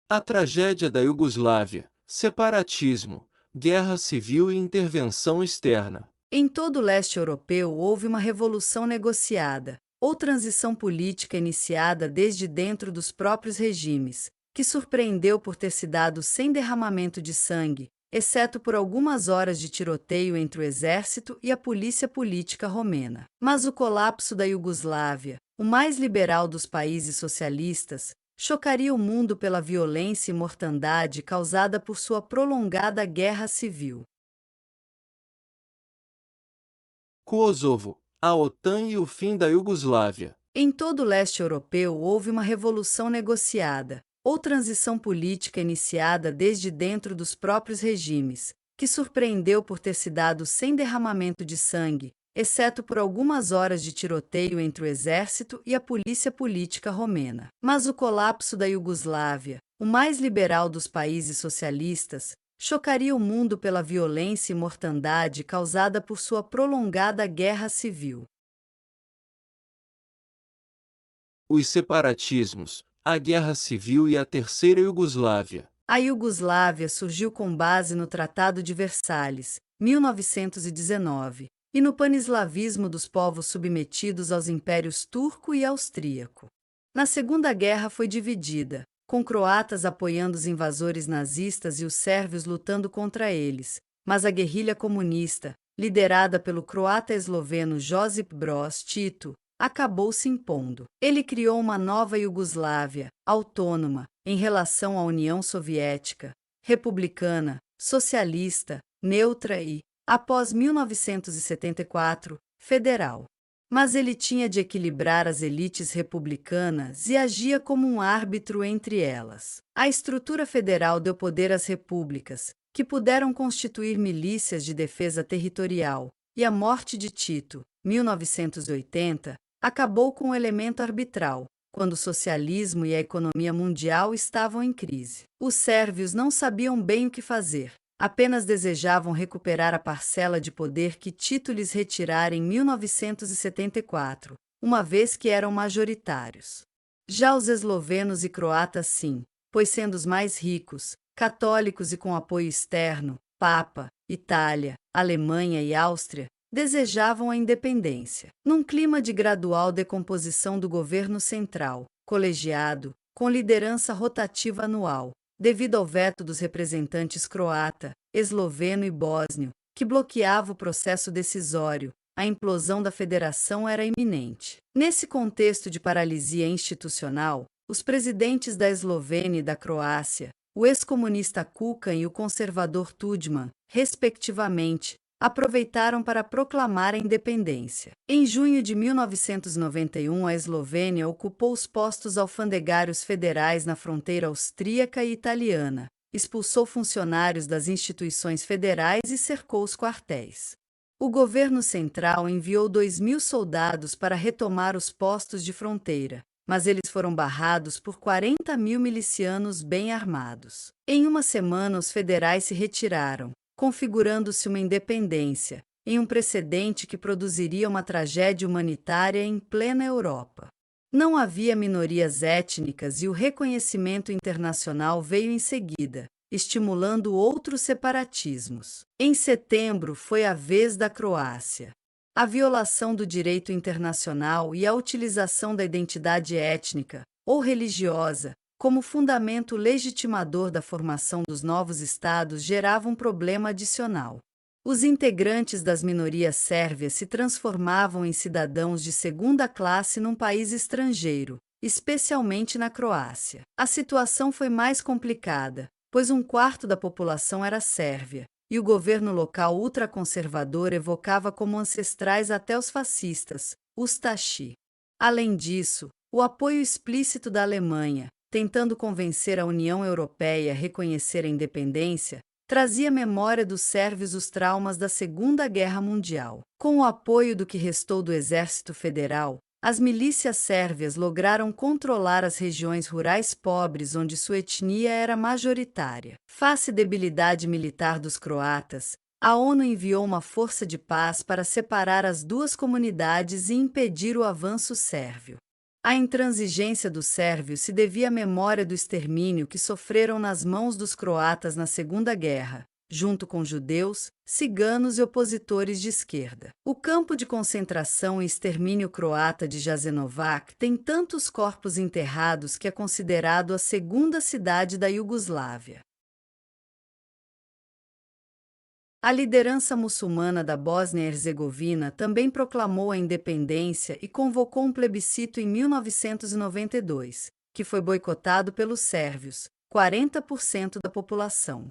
A tragédia da Iugoslávia, separatismo, guerra civil e intervenção externa. Em todo o leste europeu houve uma revolução negociada, ou transição política iniciada desde dentro dos próprios regimes, que surpreendeu por ter se dado sem derramamento de sangue, exceto por algumas horas de tiroteio entre o exército e a polícia política romena. Mas o colapso da Iugoslávia, o mais liberal dos países socialistas, chocaria o mundo pela violência e mortandade causada por sua prolongada guerra civil. Kosovo, a OTAN e o fim da Iugoslávia. Em todo o leste europeu houve uma revolução negociada, ou transição política iniciada desde dentro dos próprios regimes, que surpreendeu por ter se dado sem derramamento de sangue, exceto por algumas horas de tiroteio entre o exército e a polícia política romena. Mas o colapso da Iugoslávia, o mais liberal dos países socialistas, chocaria o mundo pela violência e mortandade causada por sua prolongada guerra civil. Os separatismos, a guerra civil e a terceira Iugoslávia. A Iugoslávia surgiu com base no Tratado de Versalhes, 1919, e no paneslavismo dos povos submetidos aos impérios turco e austríaco. Na Segunda Guerra foi dividida, com croatas apoiando os invasores nazistas e os sérvios lutando contra eles, mas a guerrilha comunista, liderada pelo croata esloveno Josip Broz Tito, acabou se impondo. Ele criou uma nova Iugoslávia, autônoma, em relação à União Soviética, republicana, socialista, neutra e, após 1974, federal. Mas ele tinha de equilibrar as elites republicanas e agia como um árbitro entre elas. A estrutura federal deu poder às repúblicas, que puderam constituir milícias de defesa territorial, e a morte de Tito, 1980, acabou com o elemento arbitral, quando o socialismo e a economia mundial estavam em crise. Os sérvios não sabiam bem o que fazer, apenas desejavam recuperar a parcela de poder que Tito lhes retirara em 1974, uma vez que eram majoritários. Já os eslovenos e croatas sim, pois sendo os mais ricos, católicos e com apoio externo, Papa, Itália, Alemanha e Áustria, desejavam a independência. Num clima de gradual decomposição do governo central, colegiado, com liderança rotativa anual, devido ao veto dos representantes croata, esloveno e bósnio, que bloqueava o processo decisório, a implosão da federação era iminente. Nesse contexto de paralisia institucional, os presidentes da Eslovênia e da Croácia, o ex-comunista Kukan e o conservador Tudjman, respectivamente, aproveitaram para proclamar a independência. Em junho de 1991, a Eslovênia ocupou os postos alfandegários federais na fronteira austríaca e italiana, expulsou funcionários das instituições federais e cercou os quartéis. O governo central enviou 2.000 soldados para retomar os postos de fronteira, mas eles foram barrados por 40.000 milicianos bem armados. Em uma semana, os federais se retiraram, configurando-se uma independência, em um precedente que produziria uma tragédia humanitária em plena Europa. Não havia minorias étnicas e o reconhecimento internacional veio em seguida, estimulando outros separatismos. Em setembro foi a vez da Croácia. A violação do direito internacional e a utilização da identidade étnica ou religiosa como fundamento legitimador da formação dos novos estados gerava um problema adicional. Os integrantes das minorias sérvias se transformavam em cidadãos de segunda classe num país estrangeiro, especialmente na Croácia. A situação foi mais complicada, pois um quarto da população era sérvia, e o governo local ultraconservador evocava como ancestrais até os fascistas, os Tachi. Além disso, o apoio explícito da Alemanha, tentando convencer a União Europeia a reconhecer a independência, trazia à memória dos sérvios os traumas da Segunda Guerra Mundial. Com o apoio do que restou do Exército Federal, as milícias sérvias lograram controlar as regiões rurais pobres onde sua etnia era majoritária. Face à debilidade militar dos croatas, a ONU enviou uma força de paz para separar as duas comunidades e impedir o avanço sérvio. A intransigência dos sérvios se devia à memória do extermínio que sofreram nas mãos dos croatas na Segunda Guerra, junto com judeus, ciganos e opositores de esquerda. O campo de concentração e extermínio croata de Jasenovac tem tantos corpos enterrados que é considerado a segunda cidade da Iugoslávia. A liderança muçulmana da Bósnia-Herzegovina também proclamou a independência e convocou um plebiscito em 1992, que foi boicotado pelos sérvios, 40% da população.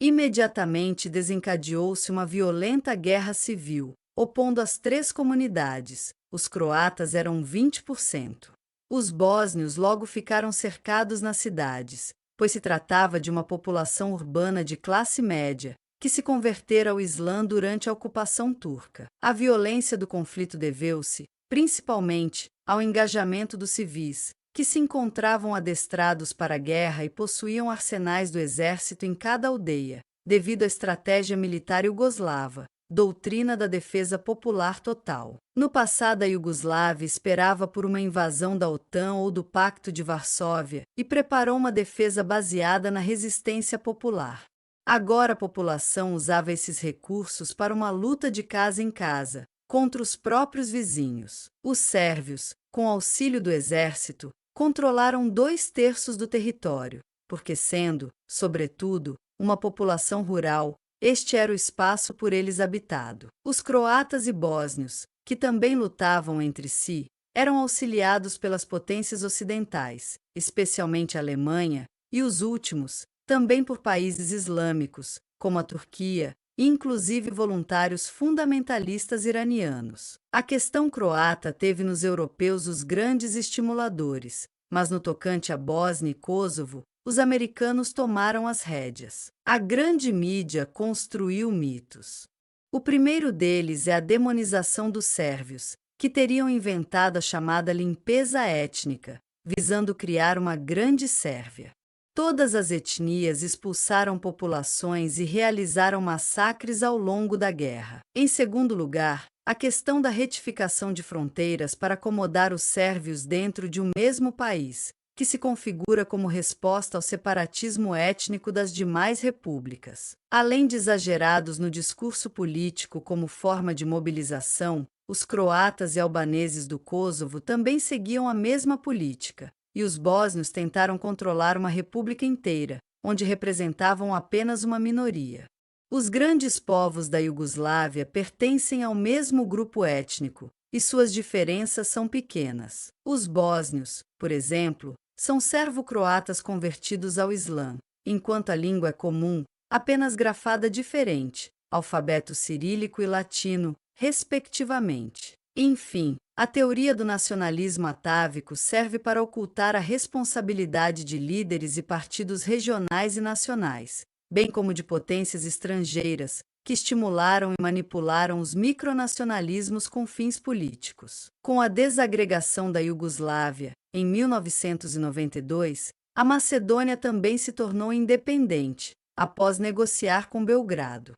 Imediatamente desencadeou-se uma violenta guerra civil, opondo as três comunidades. Os croatas eram 20%. Os bósnios logo ficaram cercados nas cidades, pois se tratava de uma população urbana de classe média, que se convertera ao Islã durante a ocupação turca. A violência do conflito deveu-se, principalmente, ao engajamento dos civis, que se encontravam adestrados para a guerra e possuíam arsenais do exército em cada aldeia, devido à estratégia militar iugoslava, doutrina da defesa popular total. No passado, a Iugoslávia esperava por uma invasão da OTAN ou do Pacto de Varsóvia e preparou uma defesa baseada na resistência popular. Agora a população usava esses recursos para uma luta de casa em casa, contra os próprios vizinhos. Os sérvios, com auxílio do exército, controlaram 2/3 do território, porque sendo, sobretudo, uma população rural, este era o espaço por eles habitado. Os croatas e bósnios, que também lutavam entre si, eram auxiliados pelas potências ocidentais, especialmente a Alemanha, e os últimos, também por países islâmicos, como a Turquia, e inclusive voluntários fundamentalistas iranianos. A questão croata teve nos europeus os grandes estimuladores, mas no tocante à Bósnia e Kosovo, os americanos tomaram as rédeas. A grande mídia construiu mitos. O primeiro deles é a demonização dos sérvios, que teriam inventado a chamada limpeza étnica, visando criar uma grande Sérvia. Todas as etnias expulsaram populações e realizaram massacres ao longo da guerra. Em segundo lugar, a questão da retificação de fronteiras para acomodar os sérvios dentro de um mesmo país, que se configura como resposta ao separatismo étnico das demais repúblicas. Além de exagerados no discurso político como forma de mobilização, os croatas e albaneses do Kosovo também seguiam a mesma política, e os bósnios tentaram controlar uma república inteira, onde representavam apenas uma minoria. Os grandes povos da Iugoslávia pertencem ao mesmo grupo étnico, e suas diferenças são pequenas. Os bósnios, por exemplo, são servo-croatas convertidos ao Islã, enquanto a língua é comum, apenas grafada diferente, alfabeto cirílico e latino, respectivamente. Enfim, a teoria do nacionalismo atávico serve para ocultar a responsabilidade de líderes e partidos regionais e nacionais, bem como de potências estrangeiras, que estimularam e manipularam os micronacionalismos com fins políticos. Com a desagregação da Iugoslávia, em 1992, a Macedônia também se tornou independente, após negociar com Belgrado.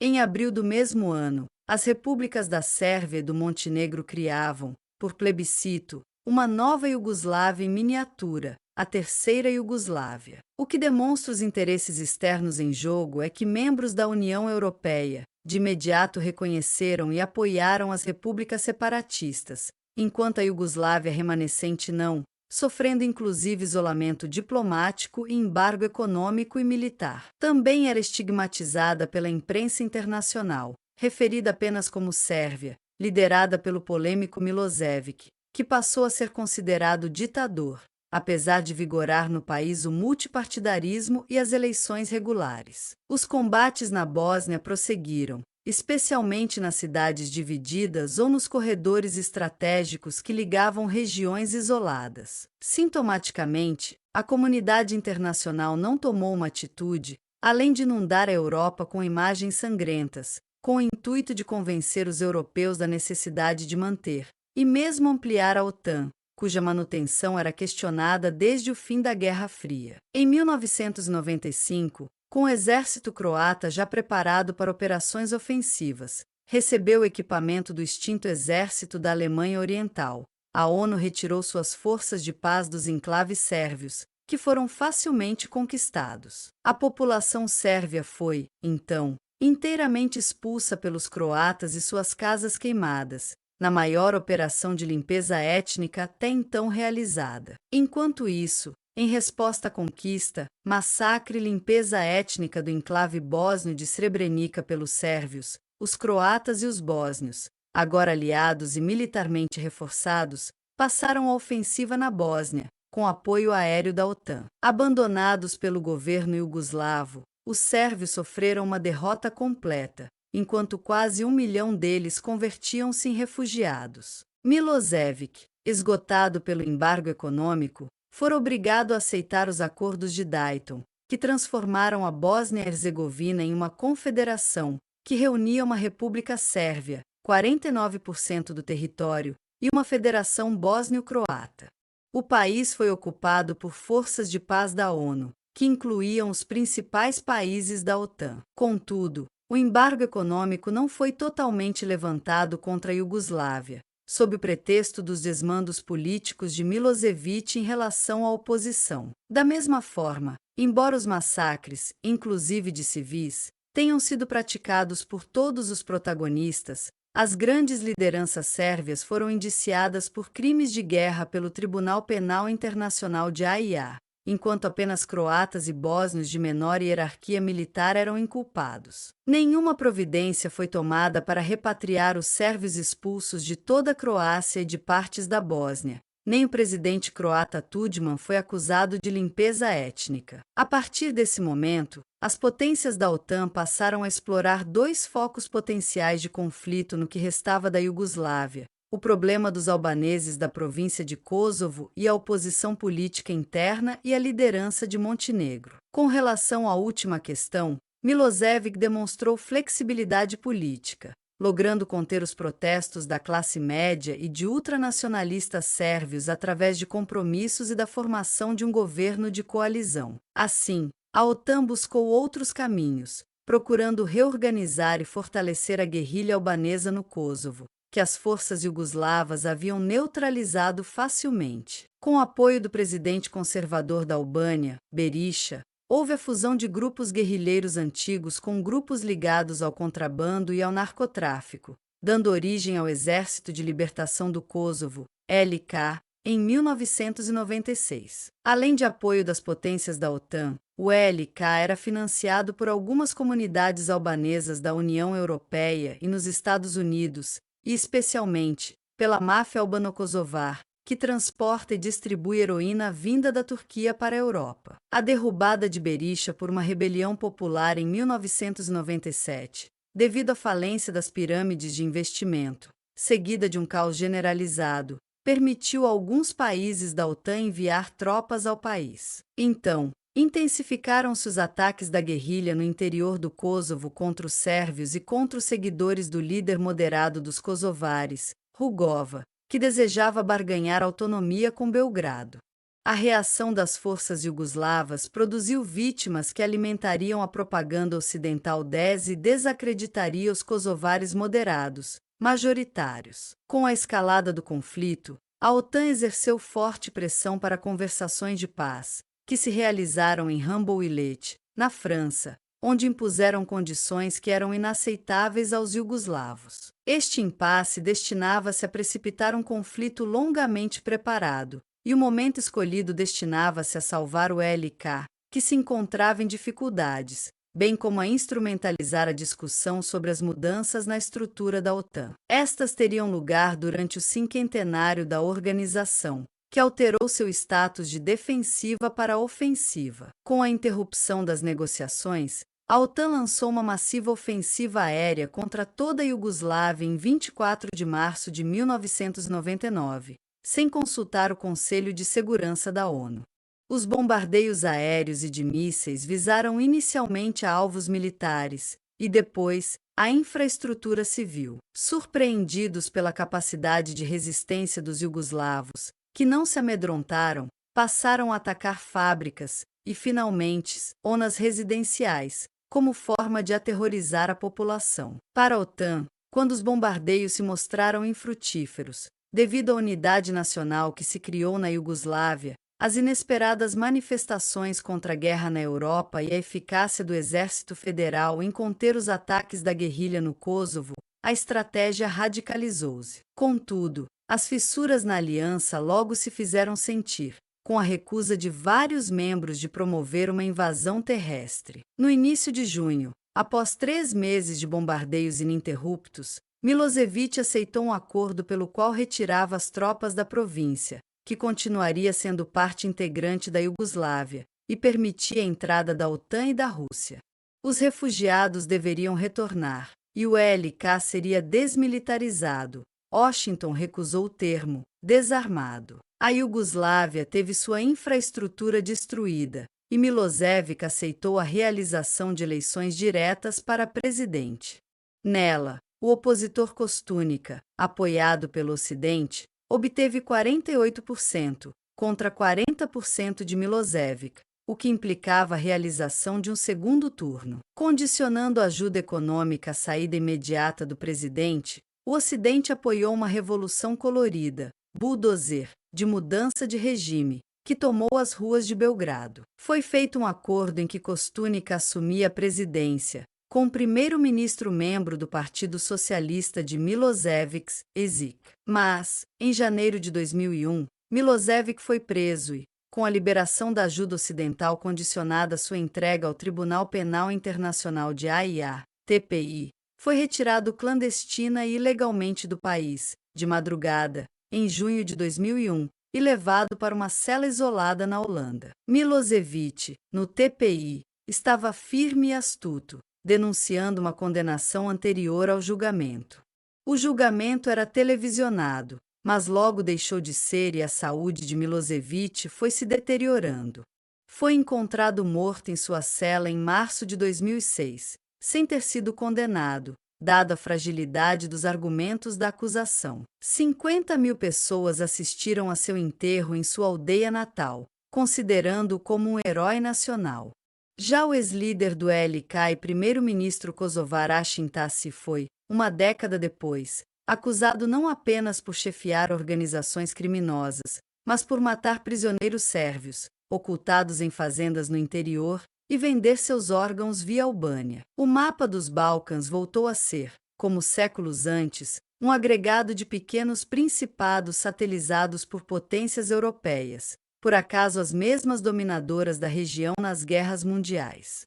Em abril do mesmo ano, as repúblicas da Sérvia e do Montenegro criavam, por plebiscito, uma nova Iugoslávia em miniatura, a Terceira Iugoslávia. O que demonstra os interesses externos em jogo é que membros da União Europeia, de imediato reconheceram e apoiaram as repúblicas separatistas, enquanto a Iugoslávia remanescente não, sofrendo inclusive isolamento diplomático e embargo econômico e militar. Também era estigmatizada pela imprensa internacional, referida apenas como Sérvia, liderada pelo polêmico Milošević, que passou a ser considerado ditador, apesar de vigorar no país o multipartidarismo e as eleições regulares. Os combates na Bósnia prosseguiram, especialmente nas cidades divididas ou nos corredores estratégicos que ligavam regiões isoladas. Sintomaticamente, a comunidade internacional não tomou uma atitude, além de inundar a Europa com imagens sangrentas, com o intuito de convencer os europeus da necessidade de manter, e mesmo ampliar a OTAN, cuja manutenção era questionada desde o fim da Guerra Fria. Em 1995, com o exército croata já preparado para operações ofensivas, recebeu equipamento do extinto Exército da Alemanha Oriental, a ONU retirou suas forças de paz dos enclaves sérvios, que foram facilmente conquistados. A população sérvia foi, então, inteiramente expulsa pelos croatas e suas casas queimadas, na maior operação de limpeza étnica até então realizada. Enquanto isso, em resposta à conquista, massacre e limpeza étnica do enclave bósnio de Srebrenica pelos sérvios, os croatas e os bósnios, agora aliados e militarmente reforçados, passaram a ofensiva na Bósnia, com apoio aéreo da OTAN. Abandonados pelo governo iugoslavo, os sérvios sofreram uma derrota completa, enquanto quase 1 milhão deles convertiam-se em refugiados. Milošević, esgotado pelo embargo econômico, foi obrigado a aceitar os acordos de Dayton, que transformaram a Bósnia-Herzegovina em uma confederação, que reunia uma república sérvia, 49% do território, e uma federação bósnio-croata. O país foi ocupado por forças de paz da ONU, que incluíam os principais países da OTAN. Contudo, o embargo econômico não foi totalmente levantado contra a Iugoslávia, sob o pretexto dos desmandos políticos de Milošević em relação à oposição. Da mesma forma, embora os massacres, inclusive de civis, tenham sido praticados por todos os protagonistas, as grandes lideranças sérvias foram indiciadas por crimes de guerra pelo Tribunal Penal Internacional de Haia, enquanto apenas croatas e bósnios de menor hierarquia militar eram inculpados. Nenhuma providência foi tomada para repatriar os sérvios expulsos de toda a Croácia e de partes da Bósnia. Nem o presidente croata Tudjman foi acusado de limpeza étnica. A partir desse momento, as potências da OTAN passaram a explorar dois focos potenciais de conflito no que restava da Iugoslávia: o problema dos albaneses da província de Kosovo e a oposição política interna e a liderança de Montenegro. Com relação à última questão, Milošević demonstrou flexibilidade política, logrando conter os protestos da classe média e de ultranacionalistas sérvios através de compromissos e da formação de um governo de coalizão. Assim, a OTAN buscou outros caminhos, procurando reorganizar e fortalecer a guerrilha albanesa no Kosovo, que as forças iugoslavas haviam neutralizado facilmente. Com o apoio do presidente conservador da Albânia, Berisha, houve a fusão de grupos guerrilheiros antigos com grupos ligados ao contrabando e ao narcotráfico, dando origem ao Exército de Libertação do Kosovo, ELK, em 1996. Além de apoio das potências da OTAN, o ELK era financiado por algumas comunidades albanesas da União Europeia e nos Estados Unidos, e especialmente pela máfia albano-kosovar, que transporta e distribui heroína vinda da Turquia para a Europa. A derrubada de Berisha por uma rebelião popular em 1997, devido à falência das pirâmides de investimento, seguida de um caos generalizado, permitiu a alguns países da OTAN enviar tropas ao país. Então, intensificaram-se os ataques da guerrilha no interior do Kosovo contra os sérvios e contra os seguidores do líder moderado dos kosovares, Rugova, que desejava barganhar autonomia com Belgrado. A reação das forças iugoslavas produziu vítimas que alimentariam a propaganda ocidental e desacreditaria os kosovares moderados, majoritários. Com a escalada do conflito, a OTAN exerceu forte pressão para conversações de paz, que se realizaram em Rambouillet, na França, onde impuseram condições que eram inaceitáveis aos iugoslavos. Este impasse destinava-se a precipitar um conflito longamente preparado, e o momento escolhido destinava-se a salvar o ELK, que se encontrava em dificuldades, bem como a instrumentalizar a discussão sobre as mudanças na estrutura da OTAN. Estas teriam lugar durante o cinquentenário da organização, que alterou seu status de defensiva para ofensiva. Com a interrupção das negociações, a OTAN lançou uma massiva ofensiva aérea contra toda a Iugoslávia em 24 de março de 1999, sem consultar o Conselho de Segurança da ONU. Os bombardeios aéreos e de mísseis visaram inicialmente a alvos militares e depois a infraestrutura civil. Surpreendidos pela capacidade de resistência dos iugoslavos, que não se amedrontaram, passaram a atacar fábricas e, finalmente, zonas residenciais, como forma de aterrorizar a população. Para a OTAN, quando os bombardeios se mostraram infrutíferos, devido à unidade nacional que se criou na Iugoslávia, as inesperadas manifestações contra a guerra na Europa e a eficácia do Exército Federal em conter os ataques da guerrilha no Kosovo, a estratégia radicalizou-se. Contudo, as fissuras na aliança logo se fizeram sentir, com a recusa de vários membros de promover uma invasão terrestre. No início de junho, após 3 meses de bombardeios ininterruptos, Milošević aceitou um acordo pelo qual retirava as tropas da província, que continuaria sendo parte integrante da Iugoslávia, e permitia a entrada da OTAN e da Rússia. Os refugiados deveriam retornar, e o LK seria desmilitarizado. Washington recusou o termo desarmado. A Iugoslávia teve sua infraestrutura destruída, e Milošević aceitou a realização de eleições diretas para presidente. Nela, o opositor Koštunica, apoiado pelo Ocidente, obteve 48%, contra 40% de Milošević, o que implicava a realização de um segundo turno. Condicionando a ajuda econômica à saída imediata do presidente, o Ocidente apoiou uma revolução colorida, bulldozer, de mudança de regime, que tomou as ruas de Belgrado. Foi feito um acordo em que Koštunica assumia a presidência, com o primeiro-ministro membro do Partido Socialista de Milošević, Ezik. Mas, em janeiro de 2001, Milošević foi preso e, com a liberação da ajuda ocidental condicionada à sua entrega ao Tribunal Penal Internacional de Haia, TPI, foi retirado clandestina e ilegalmente do país, de madrugada, em junho de 2001, e levado para uma cela isolada na Holanda. Milošević, no TPI, estava firme e astuto, denunciando uma condenação anterior ao julgamento. O julgamento era televisionado, mas logo deixou de ser e a saúde de Milošević foi se deteriorando. Foi encontrado morto em sua cela em março de 2006, sem ter sido condenado, dada a fragilidade dos argumentos da acusação. 50.000 pessoas assistiram a seu enterro em sua aldeia natal, considerando-o como um herói nacional. Já o ex-líder do LK e primeiro-ministro kosovar Hashim Thaçi foi, uma década depois, acusado não apenas por chefiar organizações criminosas, mas por matar prisioneiros sérvios, ocultados em fazendas no interior, e vender seus órgãos via Albânia. O mapa dos Balcãs voltou a ser, como séculos antes, um agregado de pequenos principados satelizados por potências europeias, por acaso as mesmas dominadoras da região nas guerras mundiais.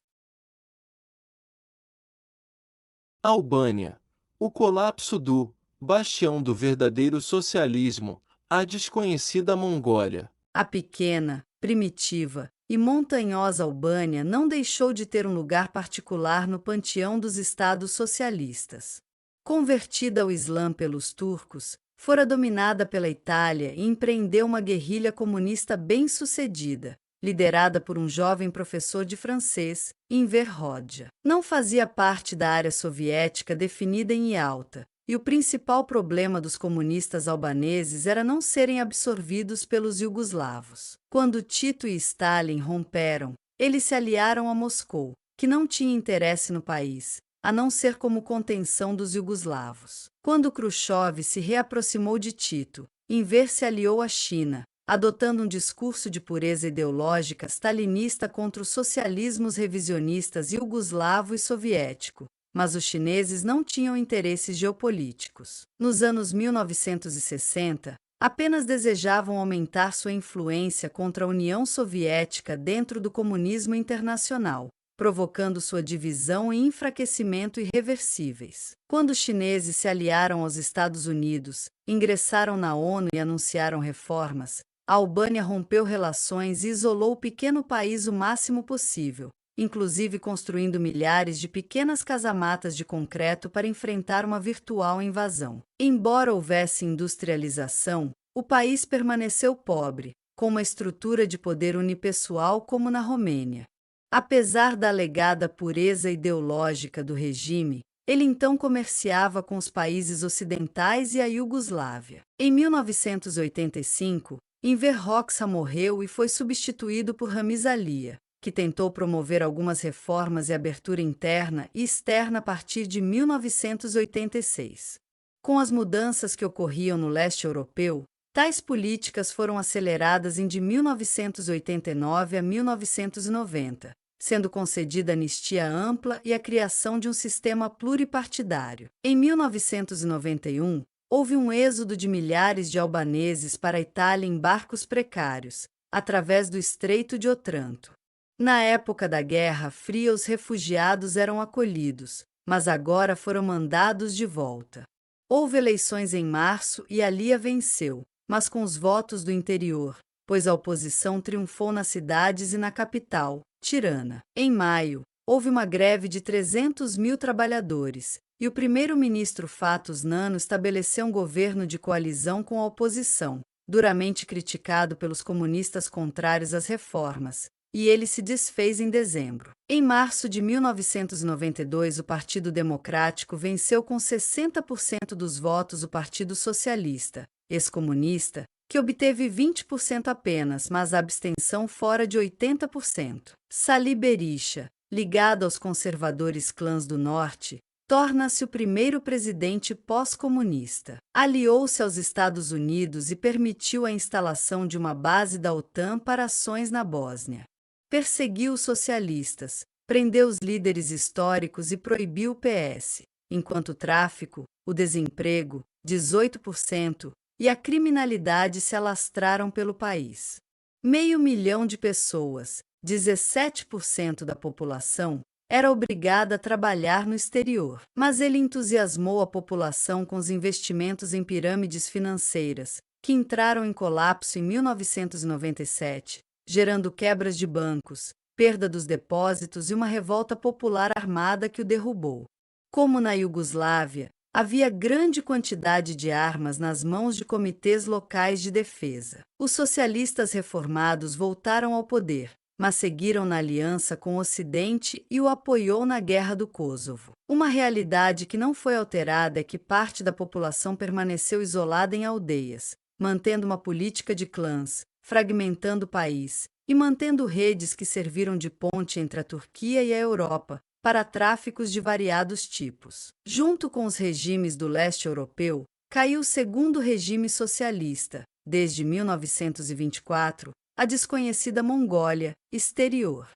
Albânia. O colapso do bastião do verdadeiro socialismo, a desconhecida Mongólia. A pequena, primitiva e montanhosa Albânia não deixou de ter um lugar particular no panteão dos estados socialistas. Convertida ao Islã pelos turcos, fora dominada pela Itália e empreendeu uma guerrilha comunista bem-sucedida, liderada por um jovem professor de francês, Enver Hoxha. Não fazia parte da área soviética definida em Ialta, e o principal problema dos comunistas albaneses era não serem absorvidos pelos iugoslavos. Quando Tito e Stalin romperam, eles se aliaram a Moscou, que não tinha interesse no país, a não ser como contenção dos iugoslavos. Quando Khrushchev se reaproximou de Tito, Enver se aliou à China, adotando um discurso de pureza ideológica stalinista contra os socialismos revisionistas iugoslavo e soviético. Mas os chineses não tinham interesses geopolíticos. Nos anos 1960, apenas desejavam aumentar sua influência contra a União Soviética dentro do comunismo internacional, provocando sua divisão e enfraquecimento irreversíveis. Quando os chineses se aliaram aos Estados Unidos, ingressaram na ONU e anunciaram reformas, a Albânia rompeu relações e isolou o pequeno país o máximo possível, inclusive construindo milhares de pequenas casamatas de concreto para enfrentar uma virtual invasão. Embora houvesse industrialização, o país permaneceu pobre, com uma estrutura de poder unipessoal como na Romênia. Apesar da alegada pureza ideológica do regime, ele então comerciava com os países ocidentais e a Iugoslávia. Em 1985, Enver Hoxha morreu e foi substituído por Ramiz Alia, que tentou promover algumas reformas e abertura interna e externa a partir de 1986. Com as mudanças que ocorriam no leste europeu, tais políticas foram aceleradas de 1989 a 1990, sendo concedida anistia ampla e a criação de um sistema pluripartidário. Em 1991, houve um êxodo de milhares de albaneses para a Itália em barcos precários, através do Estreito de Otranto. Na época da Guerra Fria, os refugiados eram acolhidos, mas agora foram mandados de volta. Houve eleições em março e a Lia venceu, mas com os votos do interior, pois a oposição triunfou nas cidades e na capital, Tirana. Em maio, houve uma greve de 300 mil trabalhadores, e o primeiro-ministro Fatos Nano estabeleceu um governo de coalizão com a oposição, duramente criticado pelos comunistas contrários às reformas, e ele se desfez em dezembro. Em março de 1992, o Partido Democrático venceu com 60% dos votos o Partido Socialista, ex-comunista, que obteve 20% apenas, mas a abstenção fora de 80%. Sali Berisha, ligado aos conservadores clãs do Norte, torna-se o primeiro presidente pós-comunista. Aliou-se aos Estados Unidos e permitiu a instalação de uma base da OTAN para ações na Bósnia. Perseguiu os socialistas, prendeu os líderes históricos e proibiu o PS, enquanto o tráfico, o desemprego, 18%, e a criminalidade se alastraram pelo país. 500.000 de pessoas, 17% da população, era obrigada a trabalhar no exterior. Mas ele entusiasmou a população com os investimentos em pirâmides financeiras, que entraram em colapso em 1997, gerando quebras de bancos, perda dos depósitos e uma revolta popular armada que o derrubou. Como na Iugoslávia, havia grande quantidade de armas nas mãos de comitês locais de defesa. Os socialistas reformados voltaram ao poder, mas seguiram na aliança com o Ocidente e o apoiou na Guerra do Kosovo. Uma realidade que não foi alterada é que parte da população permaneceu isolada em aldeias, mantendo uma política de clãs, fragmentando o país e mantendo redes que serviram de ponte entre a Turquia e a Europa, para tráficos de variados tipos. Junto com os regimes do leste europeu, caiu o segundo regime socialista, desde 1924, a desconhecida Mongólia, exterior.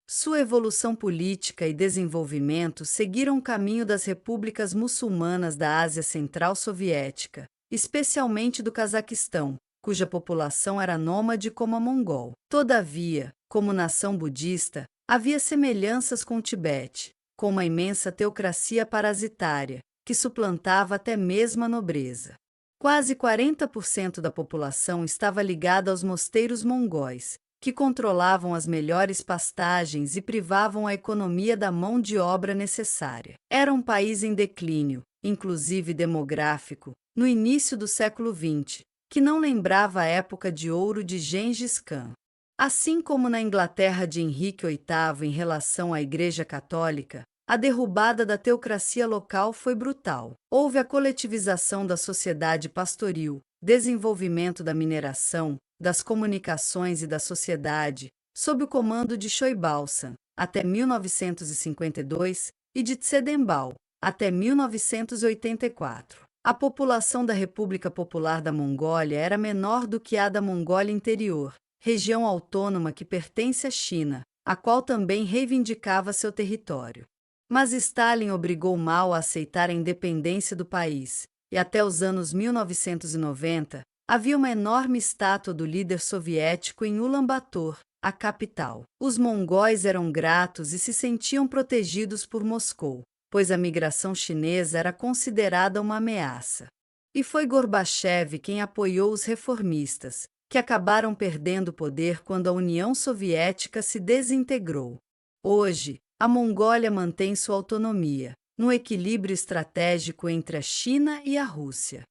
Sua evolução política e desenvolvimento seguiram o caminho das repúblicas muçulmanas da Ásia Central Soviética, especialmente do Cazaquistão, cuja população era nômade como a mongol. Todavia, como nação budista, havia semelhanças com o Tibete, com uma imensa teocracia parasitária, que suplantava até mesmo a nobreza. Quase 40% da população estava ligada aos mosteiros mongóis, que controlavam as melhores pastagens e privavam a economia da mão de obra necessária. Era um país em declínio, inclusive demográfico, no início do século XX, que não lembrava a época de ouro de Gengis Khan. Assim como na Inglaterra de Henrique VIII em relação à Igreja Católica, a derrubada da teocracia local foi brutal. Houve a coletivização da sociedade pastoril, desenvolvimento da mineração, das comunicações e da sociedade, sob o comando de Choibalsan, até 1952, e de Tsedembal, até 1984. A população da República Popular da Mongólia era menor do que a da Mongólia Interior, região autônoma que pertence à China, a qual também reivindicava seu território. Mas Stalin obrigou Mao a aceitar a independência do país, e até os anos 1990, havia uma enorme estátua do líder soviético em Ulaanbaatar, a capital. Os mongóis eram gratos e se sentiam protegidos por Moscou, pois a migração chinesa era considerada uma ameaça. E foi Gorbachev quem apoiou os reformistas, que acabaram perdendo o poder quando a União Soviética se desintegrou. Hoje, a Mongólia mantém sua autonomia, no equilíbrio estratégico entre a China e a Rússia.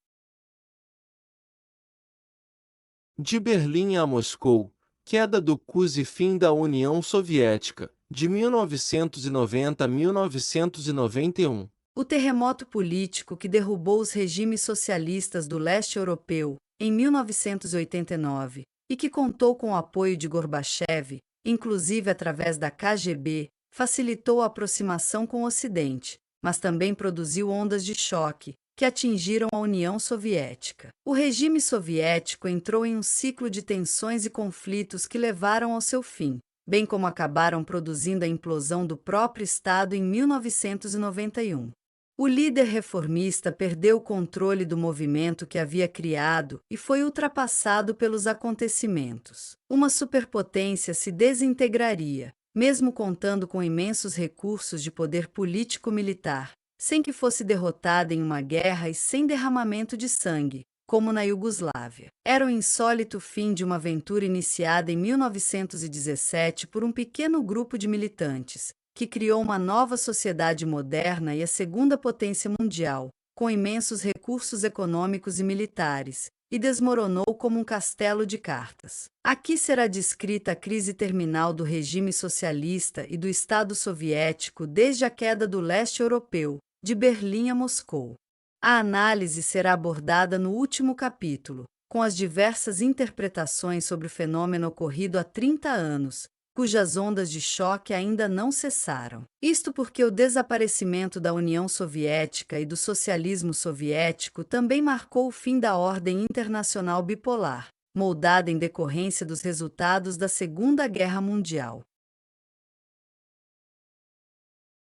De Berlim a Moscou, queda do CUS e fim da União Soviética, de 1990 a 1991. O terremoto político que derrubou os regimes socialistas do leste europeu, em 1989, e que contou com o apoio de Gorbachev, inclusive através da KGB, facilitou a aproximação com o Ocidente, mas também produziu ondas de choque, que atingiram a União Soviética. O regime soviético entrou em um ciclo de tensões e conflitos que levaram ao seu fim, bem como acabaram produzindo a implosão do próprio Estado em 1991. O líder reformista perdeu o controle do movimento que havia criado e foi ultrapassado pelos acontecimentos. Uma superpotência se desintegraria, mesmo contando com imensos recursos de poder político-militar, sem que fosse derrotada em uma guerra e sem derramamento de sangue, como na Iugoslávia. Era o insólito fim de uma aventura iniciada em 1917 por um pequeno grupo de militantes, que criou uma nova sociedade moderna e a segunda potência mundial, com imensos recursos econômicos e militares, e desmoronou como um castelo de cartas. Aqui será descrita a crise terminal do regime socialista e do Estado soviético desde a queda do leste europeu, de Berlim a Moscou. A análise será abordada no último capítulo, com as diversas interpretações sobre o fenômeno ocorrido há 30 anos, cujas ondas de choque ainda não cessaram. Isto porque o desaparecimento da União Soviética e do socialismo soviético também marcou o fim da ordem internacional bipolar, moldada em decorrência dos resultados da Segunda Guerra Mundial.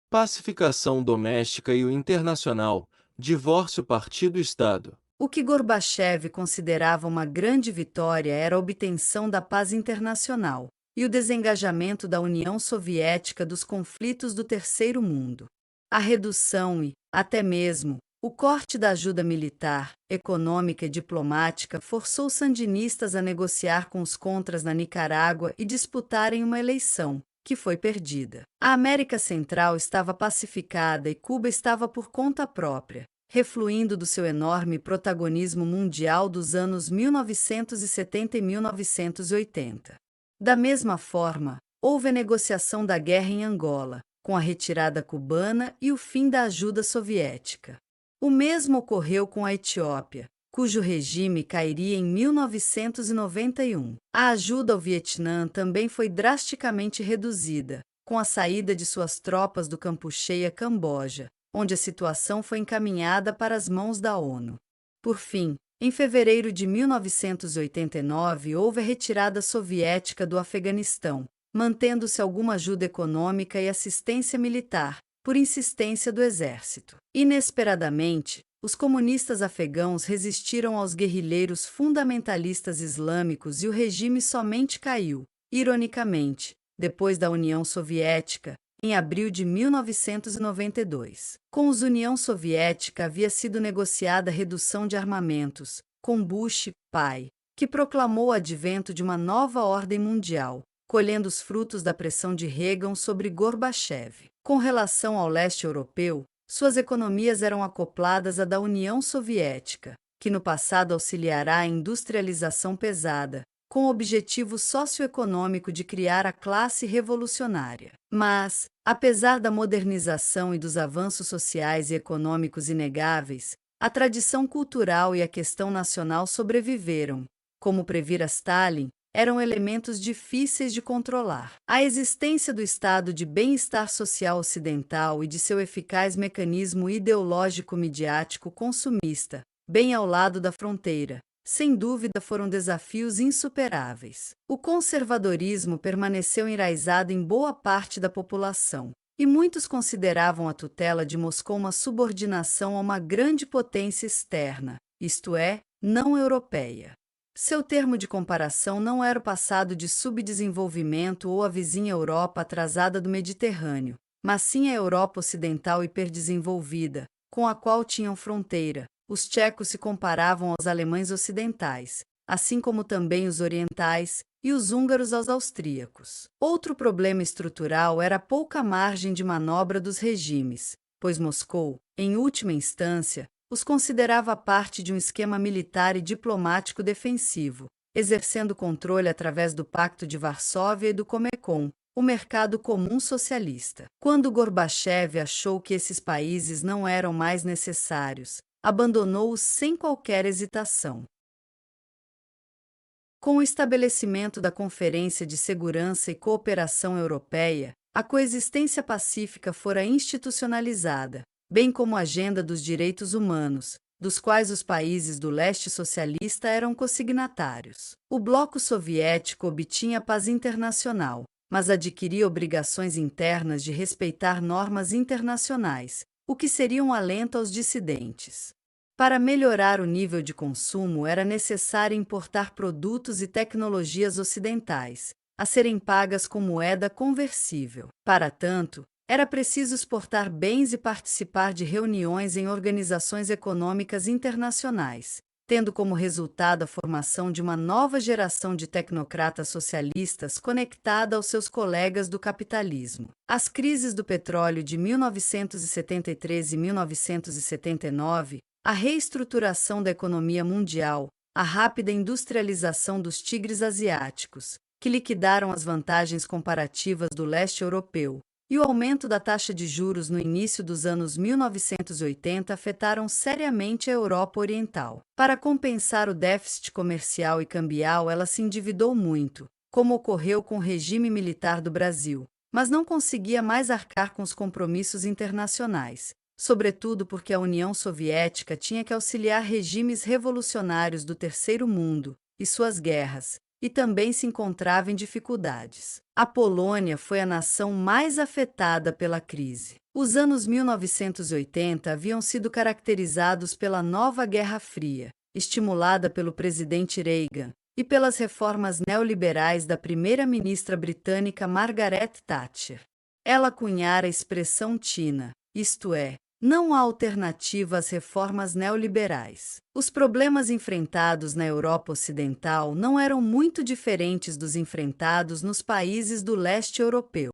Pacificação doméstica e o internacional, divórcio partido-Estado. O que Gorbachev considerava uma grande vitória era a obtenção da paz internacional e o desengajamento da União Soviética dos conflitos do Terceiro Mundo. A redução e, até mesmo, o corte da ajuda militar, econômica e diplomática forçou os sandinistas a negociar com os contras na Nicarágua e disputarem uma eleição, que foi perdida. A América Central estava pacificada e Cuba estava por conta própria, refluindo do seu enorme protagonismo mundial dos anos 1970 e 1980. Da mesma forma, houve a negociação da guerra em Angola, com a retirada cubana e o fim da ajuda soviética. O mesmo ocorreu com a Etiópia, cujo regime cairia em 1991. A ajuda ao Vietnã também foi drasticamente reduzida, com a saída de suas tropas do Campucheia, Camboja, onde a situação foi encaminhada para as mãos da ONU. Por fim, em fevereiro de 1989, houve a retirada soviética do Afeganistão, mantendo-se alguma ajuda econômica e assistência militar, por insistência do exército. Inesperadamente, os comunistas afegãos resistiram aos guerrilheiros fundamentalistas islâmicos e o regime somente caiu, ironicamente, depois da União Soviética, em abril de 1992. Com os União Soviética havia sido negociada a redução de armamentos, com Bush, pai, que proclamou o advento de uma nova ordem mundial, colhendo os frutos da pressão de Reagan sobre Gorbachev. Com relação ao leste europeu, suas economias eram acopladas à da União Soviética, que no passado auxiliará a industrialização pesada, com o objetivo socioeconômico de criar a classe revolucionária. Mas, apesar da modernização e dos avanços sociais e econômicos inegáveis, a tradição cultural e a questão nacional sobreviveram. Como previra Stalin, eram elementos difíceis de controlar. A existência do estado de bem-estar social ocidental e de seu eficaz mecanismo ideológico-midiático consumista, bem ao lado da fronteira, sem dúvida foram desafios insuperáveis. O conservadorismo permaneceu enraizado em boa parte da população, e muitos consideravam a tutela de Moscou uma subordinação a uma grande potência externa, isto é, não europeia. Seu termo de comparação não era o passado de subdesenvolvimento ou a vizinha Europa atrasada do Mediterrâneo, mas sim a Europa ocidental hiperdesenvolvida, com a qual tinham fronteira. Os tchecos se comparavam aos alemães ocidentais, assim como também os orientais, e os húngaros aos austríacos. Outro problema estrutural era a pouca margem de manobra dos regimes, pois Moscou, em última instância, os considerava parte de um esquema militar e diplomático defensivo, exercendo controle através do Pacto de Varsóvia e do Comecon, o mercado comum socialista. Quando Gorbachev achou que esses países não eram mais necessários, abandonou-os sem qualquer hesitação. Com o estabelecimento da Conferência de Segurança e Cooperação Europeia, a coexistência pacífica fora institucionalizada, bem como a Agenda dos Direitos Humanos, dos quais os países do leste socialista eram consignatários. O bloco soviético obtinha paz internacional, mas adquiria obrigações internas de respeitar normas internacionais, o que seria um alento aos dissidentes. Para melhorar o nível de consumo, era necessário importar produtos e tecnologias ocidentais, a serem pagas com moeda conversível. Para tanto, era preciso exportar bens e participar de reuniões em organizações econômicas internacionais, tendo como resultado a formação de uma nova geração de tecnocratas socialistas conectada aos seus colegas do capitalismo. As crises do petróleo de 1973 e 1979, a reestruturação da economia mundial, a rápida industrialização dos tigres asiáticos, que liquidaram as vantagens comparativas do leste europeu, e o aumento da taxa de juros no início dos anos 1980 afetaram seriamente a Europa Oriental. Para compensar o déficit comercial e cambial, ela se endividou muito, como ocorreu com o regime militar do Brasil, mas não conseguia mais arcar com os compromissos internacionais, sobretudo porque a União Soviética tinha que auxiliar regimes revolucionários do Terceiro Mundo e suas guerras, e também se encontrava em dificuldades. A Polônia foi a nação mais afetada pela crise. Os anos 1980 haviam sido caracterizados pela nova Guerra Fria, estimulada pelo presidente Reagan, e pelas reformas neoliberais da primeira-ministra britânica Margaret Thatcher. Ela cunhara a expressão TINA, isto é, não há alternativa às reformas neoliberais. Os problemas enfrentados na Europa Ocidental não eram muito diferentes dos enfrentados nos países do leste europeu.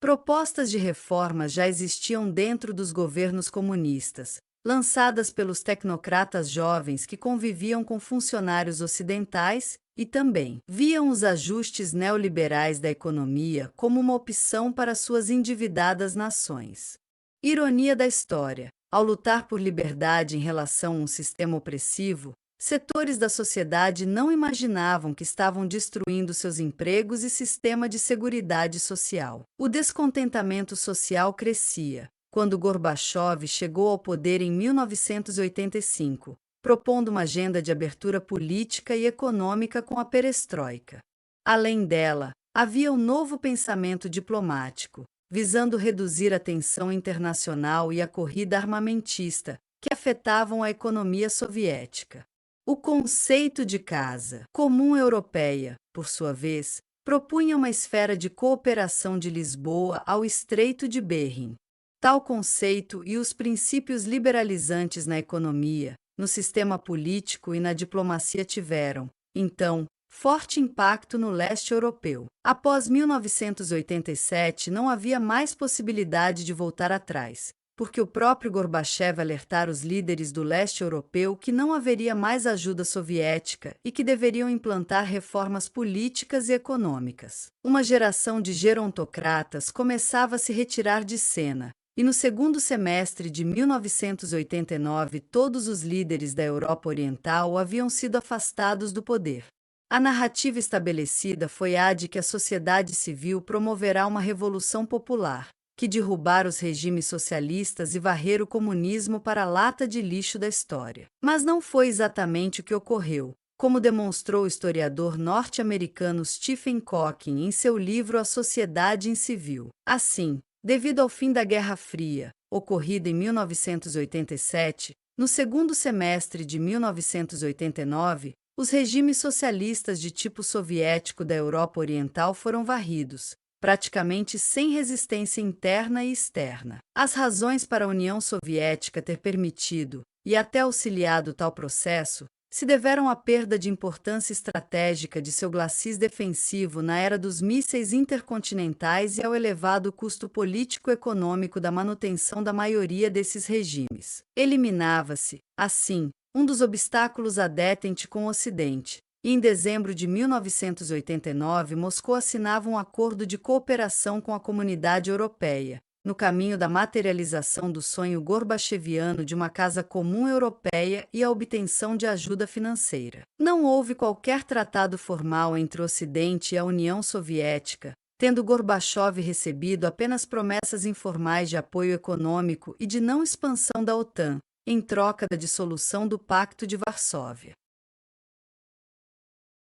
Propostas de reformas já existiam dentro dos governos comunistas, lançadas pelos tecnocratas jovens que conviviam com funcionários ocidentais e também viam os ajustes neoliberais da economia como uma opção para suas endividadas nações. Ironia da história: ao lutar por liberdade em relação a um sistema opressivo, setores da sociedade não imaginavam que estavam destruindo seus empregos e sistema de seguridade social. O descontentamento social crescia quando Gorbachev chegou ao poder em 1985, propondo uma agenda de abertura política e econômica com a perestroika. Além dela, havia um novo pensamento diplomático, visando reduzir a tensão internacional e a corrida armamentista, que afetavam a economia soviética. O conceito de casa comum europeia, por sua vez, propunha uma esfera de cooperação de Lisboa ao Estreito de Bering. Tal conceito e os princípios liberalizantes na economia, no sistema político e na diplomacia tiveram, então, forte impacto no leste europeu. Após 1987, não havia mais possibilidade de voltar atrás, porque o próprio Gorbachev alertara os líderes do leste europeu que não haveria mais ajuda soviética e que deveriam implantar reformas políticas e econômicas. Uma geração de gerontocratas começava a se retirar de cena, e no segundo semestre de 1989 todos os líderes da Europa Oriental haviam sido afastados do poder. A narrativa estabelecida foi a de que a sociedade civil promoverá uma revolução popular, que derrubar os regimes socialistas e varrer o comunismo para a lata de lixo da história. Mas não foi exatamente o que ocorreu, como demonstrou o historiador norte-americano Stephen Hawking em seu livro A Sociedade Incivil. Assim, devido ao fim da Guerra Fria, ocorrida em 1987, no segundo semestre de 1989, os regimes socialistas de tipo soviético da Europa Oriental foram varridos, praticamente sem resistência interna e externa. As razões para a União Soviética ter permitido e até auxiliado tal processo se deveram à perda de importância estratégica de seu glacis defensivo na era dos mísseis intercontinentais e ao elevado custo político-econômico da manutenção da maioria desses regimes. Eliminava-se, assim, um dos obstáculos à détente com o Ocidente, e em dezembro de 1989 Moscou assinava um acordo de cooperação com a Comunidade Europeia, no caminho da materialização do sonho gorbacheviano de uma casa comum europeia e a obtenção de ajuda financeira. Não houve qualquer tratado formal entre o Ocidente e a União Soviética, tendo Gorbachev recebido apenas promessas informais de apoio econômico e de não expansão da OTAN, em troca da dissolução do Pacto de Varsóvia.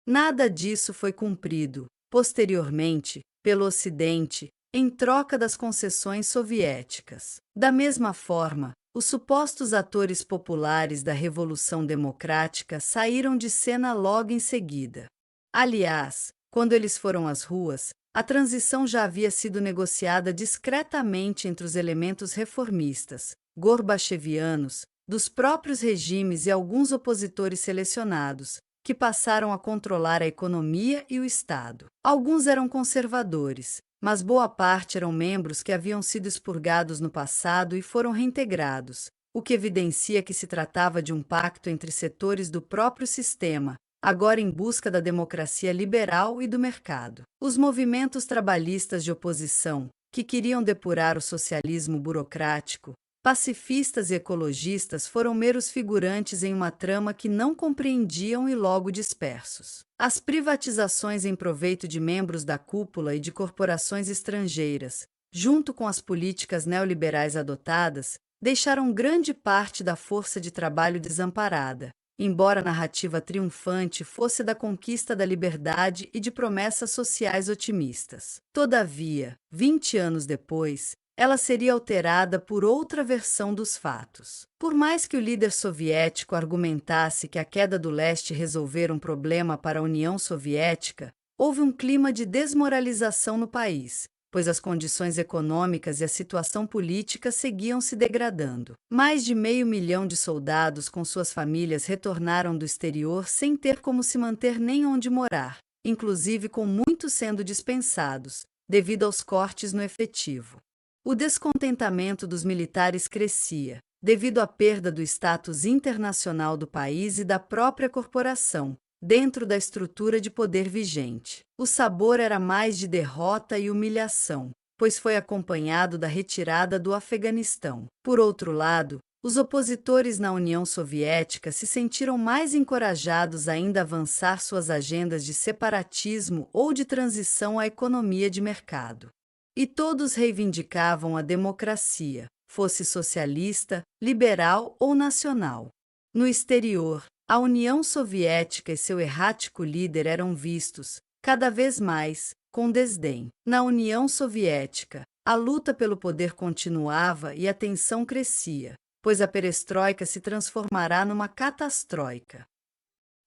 Nada disso foi cumprido, posteriormente, pelo Ocidente, em troca das concessões soviéticas. Da mesma forma, os supostos atores populares da Revolução Democrática saíram de cena logo em seguida. Aliás, quando eles foram às ruas, a transição já havia sido negociada discretamente entre os elementos reformistas, gorbachevianos, dos próprios regimes e alguns opositores selecionados, que passaram a controlar a economia e o Estado. Alguns eram conservadores, mas boa parte eram membros que haviam sido expurgados no passado e foram reintegrados, o que evidencia que se tratava de um pacto entre setores do próprio sistema, agora em busca da democracia liberal e do mercado. Os movimentos trabalhistas de oposição, que queriam depurar o socialismo burocrático, pacifistas e ecologistas foram meros figurantes em uma trama que não compreendiam e logo dispersos. As privatizações em proveito de membros da cúpula e de corporações estrangeiras, junto com as políticas neoliberais adotadas, deixaram grande parte da força de trabalho desamparada, embora a narrativa triunfante fosse da conquista da liberdade e de promessas sociais otimistas. Todavia, 20 anos depois, ela seria alterada por outra versão dos fatos. Por mais que o líder soviético argumentasse que a queda do leste resolvera um problema para a União Soviética, houve um clima de desmoralização no país, pois as condições econômicas e a situação política seguiam se degradando. Mais de 500 mil de soldados com suas famílias retornaram do exterior sem ter como se manter nem onde morar, inclusive com muitos sendo dispensados, devido aos cortes no efetivo. O descontentamento dos militares crescia, devido à perda do status internacional do país e da própria corporação, dentro da estrutura de poder vigente. O sabor era mais de derrota e humilhação, pois foi acompanhado da retirada do Afeganistão. Por outro lado, os opositores na União Soviética se sentiram mais encorajados ainda a avançar suas agendas de separatismo ou de transição à economia de mercado. E todos reivindicavam a democracia, fosse socialista, liberal ou nacional. No exterior, a União Soviética e seu errático líder eram vistos, cada vez mais, com desdém. Na União Soviética, a luta pelo poder continuava e a tensão crescia, pois a perestroika se transformará numa catastroika.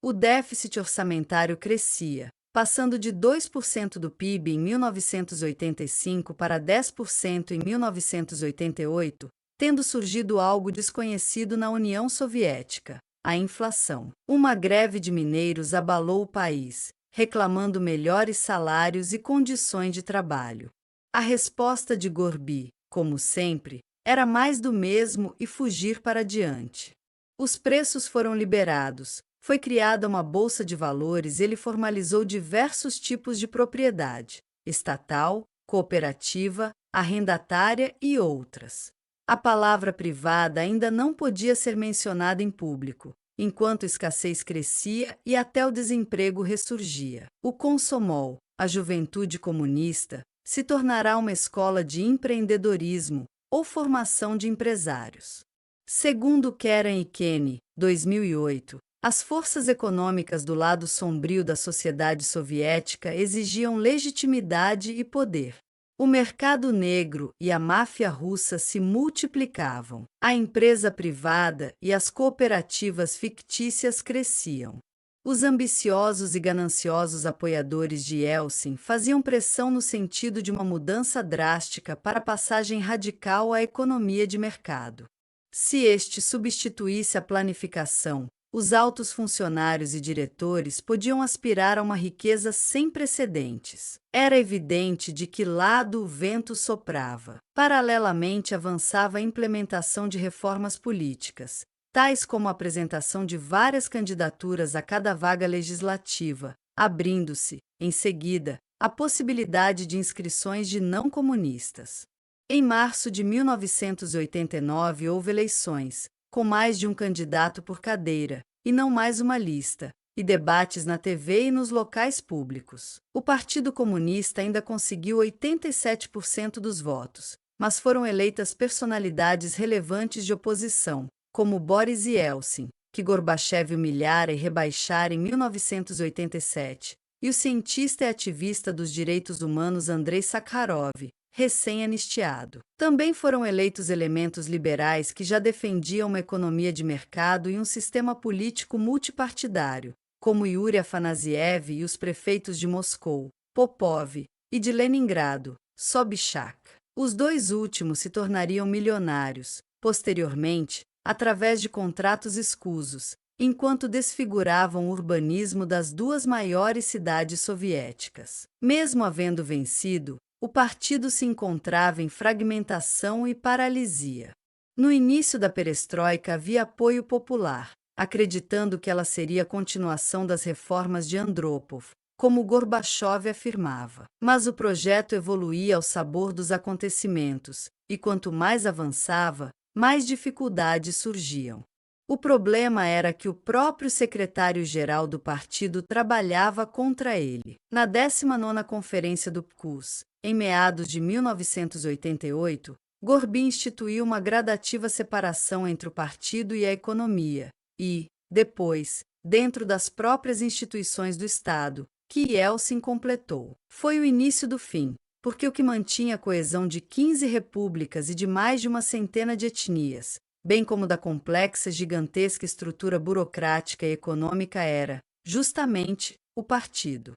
O déficit orçamentário crescia, passando de 2% do PIB em 1985 para 10% em 1988, tendo surgido algo desconhecido na União Soviética, a inflação. Uma greve de mineiros abalou o país, reclamando melhores salários e condições de trabalho. A resposta de Gorbi, como sempre, era mais do mesmo e fugir para diante. Os preços foram liberados, foi criada uma bolsa de valores e ele formalizou diversos tipos de propriedade, estatal, cooperativa, arrendatária e outras. A palavra privada ainda não podia ser mencionada em público, enquanto a escassez crescia e até o desemprego ressurgia. O Komsomol, a juventude comunista, se tornará uma escola de empreendedorismo ou formação de empresários. Segundo Keren e Kenny, 2008, as forças econômicas do lado sombrio da sociedade soviética exigiam legitimidade e poder. O mercado negro e a máfia russa se multiplicavam. A empresa privada e as cooperativas fictícias cresciam. Os ambiciosos e gananciosos apoiadores de Yeltsin faziam pressão no sentido de uma mudança drástica para a passagem radical à economia de mercado. Se este substituísse a planificação, os altos funcionários e diretores podiam aspirar a uma riqueza sem precedentes. Era evidente de que lado o vento soprava. Paralelamente avançava a implementação de reformas políticas, tais como a apresentação de várias candidaturas a cada vaga legislativa, abrindo-se, em seguida, a possibilidade de inscrições de não comunistas. Em março de 1989 houve eleições, com mais de um candidato por cadeira, e não mais uma lista, e debates na TV e nos locais públicos. O Partido Comunista ainda conseguiu 87% dos votos, mas foram eleitas personalidades relevantes de oposição, como Boris Yeltsin, que Gorbachev humilhara e rebaixara em 1987, e o cientista e ativista dos direitos humanos Andrei Sakharov, recém-anistiado. Também foram eleitos elementos liberais que já defendiam uma economia de mercado e um sistema político multipartidário, como Yuri Afanasiev e os prefeitos de Moscou, Popov, e de Leningrado, Sobchak. Os dois últimos se tornariam milionários, posteriormente, através de contratos escusos, enquanto desfiguravam o urbanismo das duas maiores cidades soviéticas. Mesmo havendo vencido, o partido se encontrava em fragmentação e paralisia. No início da perestroika havia apoio popular, acreditando que ela seria a continuação das reformas de Andropov, como Gorbachev afirmava. Mas o projeto evoluía ao sabor dos acontecimentos, e quanto mais avançava, mais dificuldades surgiam. O problema era que o próprio secretário-geral do partido trabalhava contra ele. Na 19ª Conferência do PCUS, em meados de 1988, Gorby instituiu uma gradativa separação entre o partido e a economia, e, depois, dentro das próprias instituições do Estado, que Yeltsin completou. Foi o início do fim, porque o que mantinha a coesão de 15 repúblicas e de mais de uma centena de etnias, bem como da complexa gigantesca estrutura burocrática e econômica era, justamente, o partido.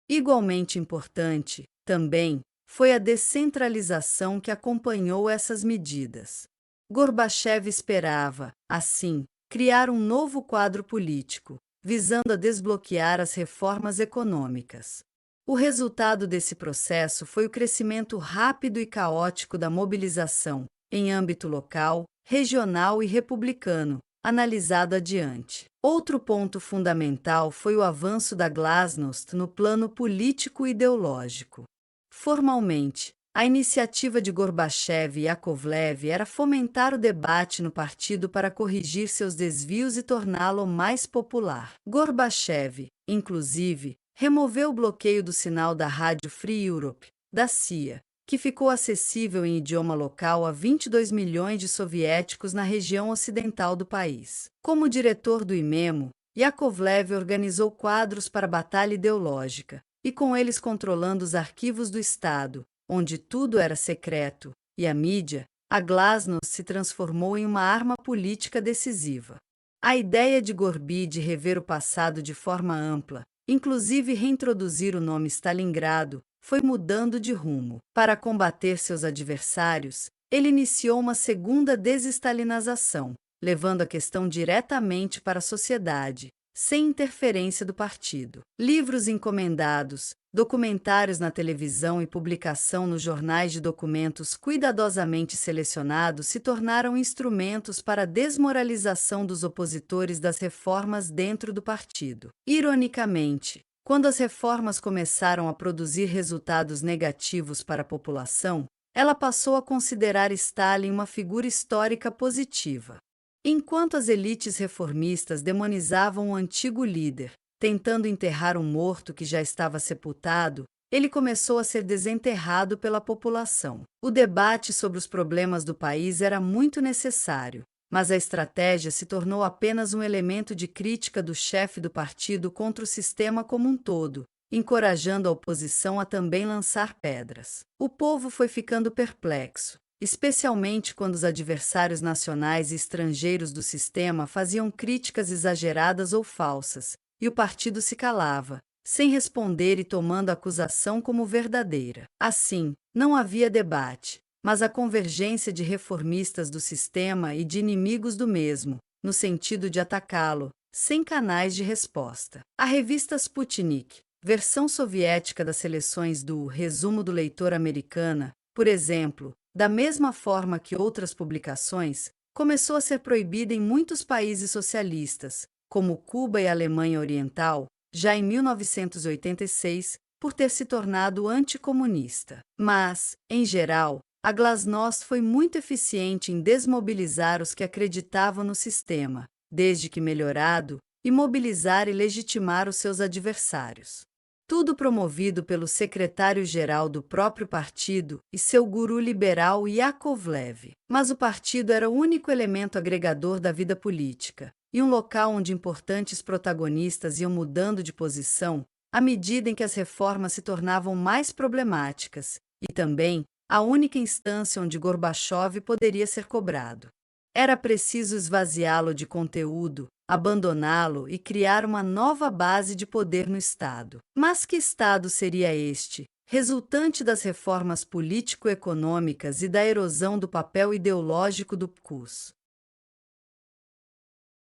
Igualmente importante, também, foi a descentralização que acompanhou essas medidas. Gorbachev esperava, assim, criar um novo quadro político, visando a desbloquear as reformas econômicas. O resultado desse processo foi o crescimento rápido e caótico da mobilização, em âmbito local, regional e republicano, analisado adiante. Outro ponto fundamental foi o avanço da glasnost no plano político-ideológico. Formalmente, a iniciativa de Gorbachev e Yakovlev era fomentar o debate no partido para corrigir seus desvios e torná-lo mais popular. Gorbachev, inclusive, removeu o bloqueio do sinal da rádio Free Europe, da CIA, que ficou acessível em idioma local a 22 milhões de soviéticos na região ocidental do país. Como diretor do IMEMO, Yakovlev organizou quadros para a batalha ideológica, e com eles controlando os arquivos do Estado, onde tudo era secreto, e a mídia, a glasnost se transformou em uma arma política decisiva. A ideia de Gorby de rever o passado de forma ampla, inclusive reintroduzir o nome Stalingrado, foi mudando de rumo. Para combater seus adversários, ele iniciou uma segunda desestalinização, levando a questão diretamente para a sociedade, sem interferência do partido. Livros encomendados, documentários na televisão e publicação nos jornais de documentos cuidadosamente selecionados se tornaram instrumentos para a desmoralização dos opositores das reformas dentro do partido. Ironicamente, quando as reformas começaram a produzir resultados negativos para a população, ela passou a considerar Stalin uma figura histórica positiva. Enquanto as elites reformistas demonizavam o antigo líder, tentando enterrar um morto que já estava sepultado, ele começou a ser desenterrado pela população. O debate sobre os problemas do país era muito necessário, mas a estratégia se tornou apenas um elemento de crítica do chefe do partido contra o sistema como um todo, encorajando a oposição a também lançar pedras. O povo foi ficando perplexo, especialmente quando os adversários nacionais e estrangeiros do sistema faziam críticas exageradas ou falsas, e o partido se calava, sem responder e tomando a acusação como verdadeira. Assim, não havia debate, mas a convergência de reformistas do sistema e de inimigos do mesmo, no sentido de atacá-lo, sem canais de resposta. A revista Sputnik, versão soviética das seleções do Resumo do Leitor americana, por exemplo, da mesma forma que outras publicações, começou a ser proibida em muitos países socialistas, como Cuba e a Alemanha Oriental, já em 1986, por ter se tornado anticomunista. Mas, em geral, a glasnost foi muito eficiente em desmobilizar os que acreditavam no sistema, desde que melhorado, e mobilizar e legitimar os seus adversários. Tudo promovido pelo secretário-geral do próprio partido e seu guru liberal Yakovlev. Mas o partido era o único elemento agregador da vida política, e um local onde importantes protagonistas iam mudando de posição à medida em que as reformas se tornavam mais problemáticas, e também a única instância onde Gorbachev poderia ser cobrado. Era preciso esvaziá-lo de conteúdo, abandoná-lo e criar uma nova base de poder no Estado. Mas que Estado seria este, resultante das reformas político-econômicas e da erosão do papel ideológico do PCUS?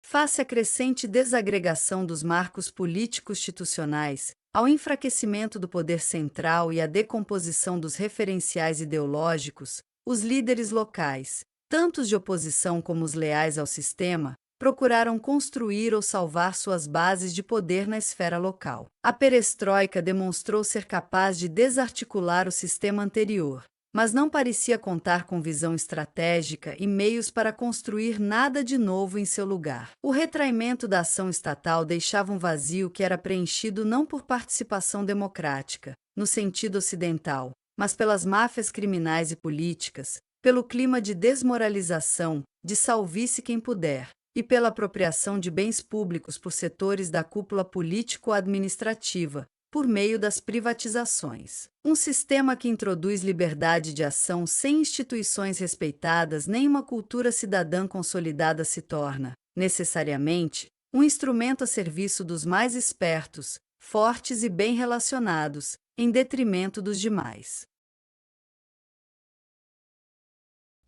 Face à crescente desagregação dos marcos político-institucionais, ao enfraquecimento do poder central e à decomposição dos referenciais ideológicos, os líderes locais, tanto os de oposição como os leais ao sistema, procuraram construir ou salvar suas bases de poder na esfera local. A perestroika demonstrou ser capaz de desarticular o sistema anterior, mas não parecia contar com visão estratégica e meios para construir nada de novo em seu lugar. O retraimento da ação estatal deixava um vazio que era preenchido não por participação democrática, no sentido ocidental, mas pelas máfias criminais e políticas, pelo clima de desmoralização, de salve-se quem puder, e pela apropriação de bens públicos por setores da cúpula político-administrativa, por meio das privatizações. Um sistema que introduz liberdade de ação sem instituições respeitadas nem uma cultura cidadã consolidada se torna, necessariamente, um instrumento a serviço dos mais espertos, fortes e bem relacionados, em detrimento dos demais.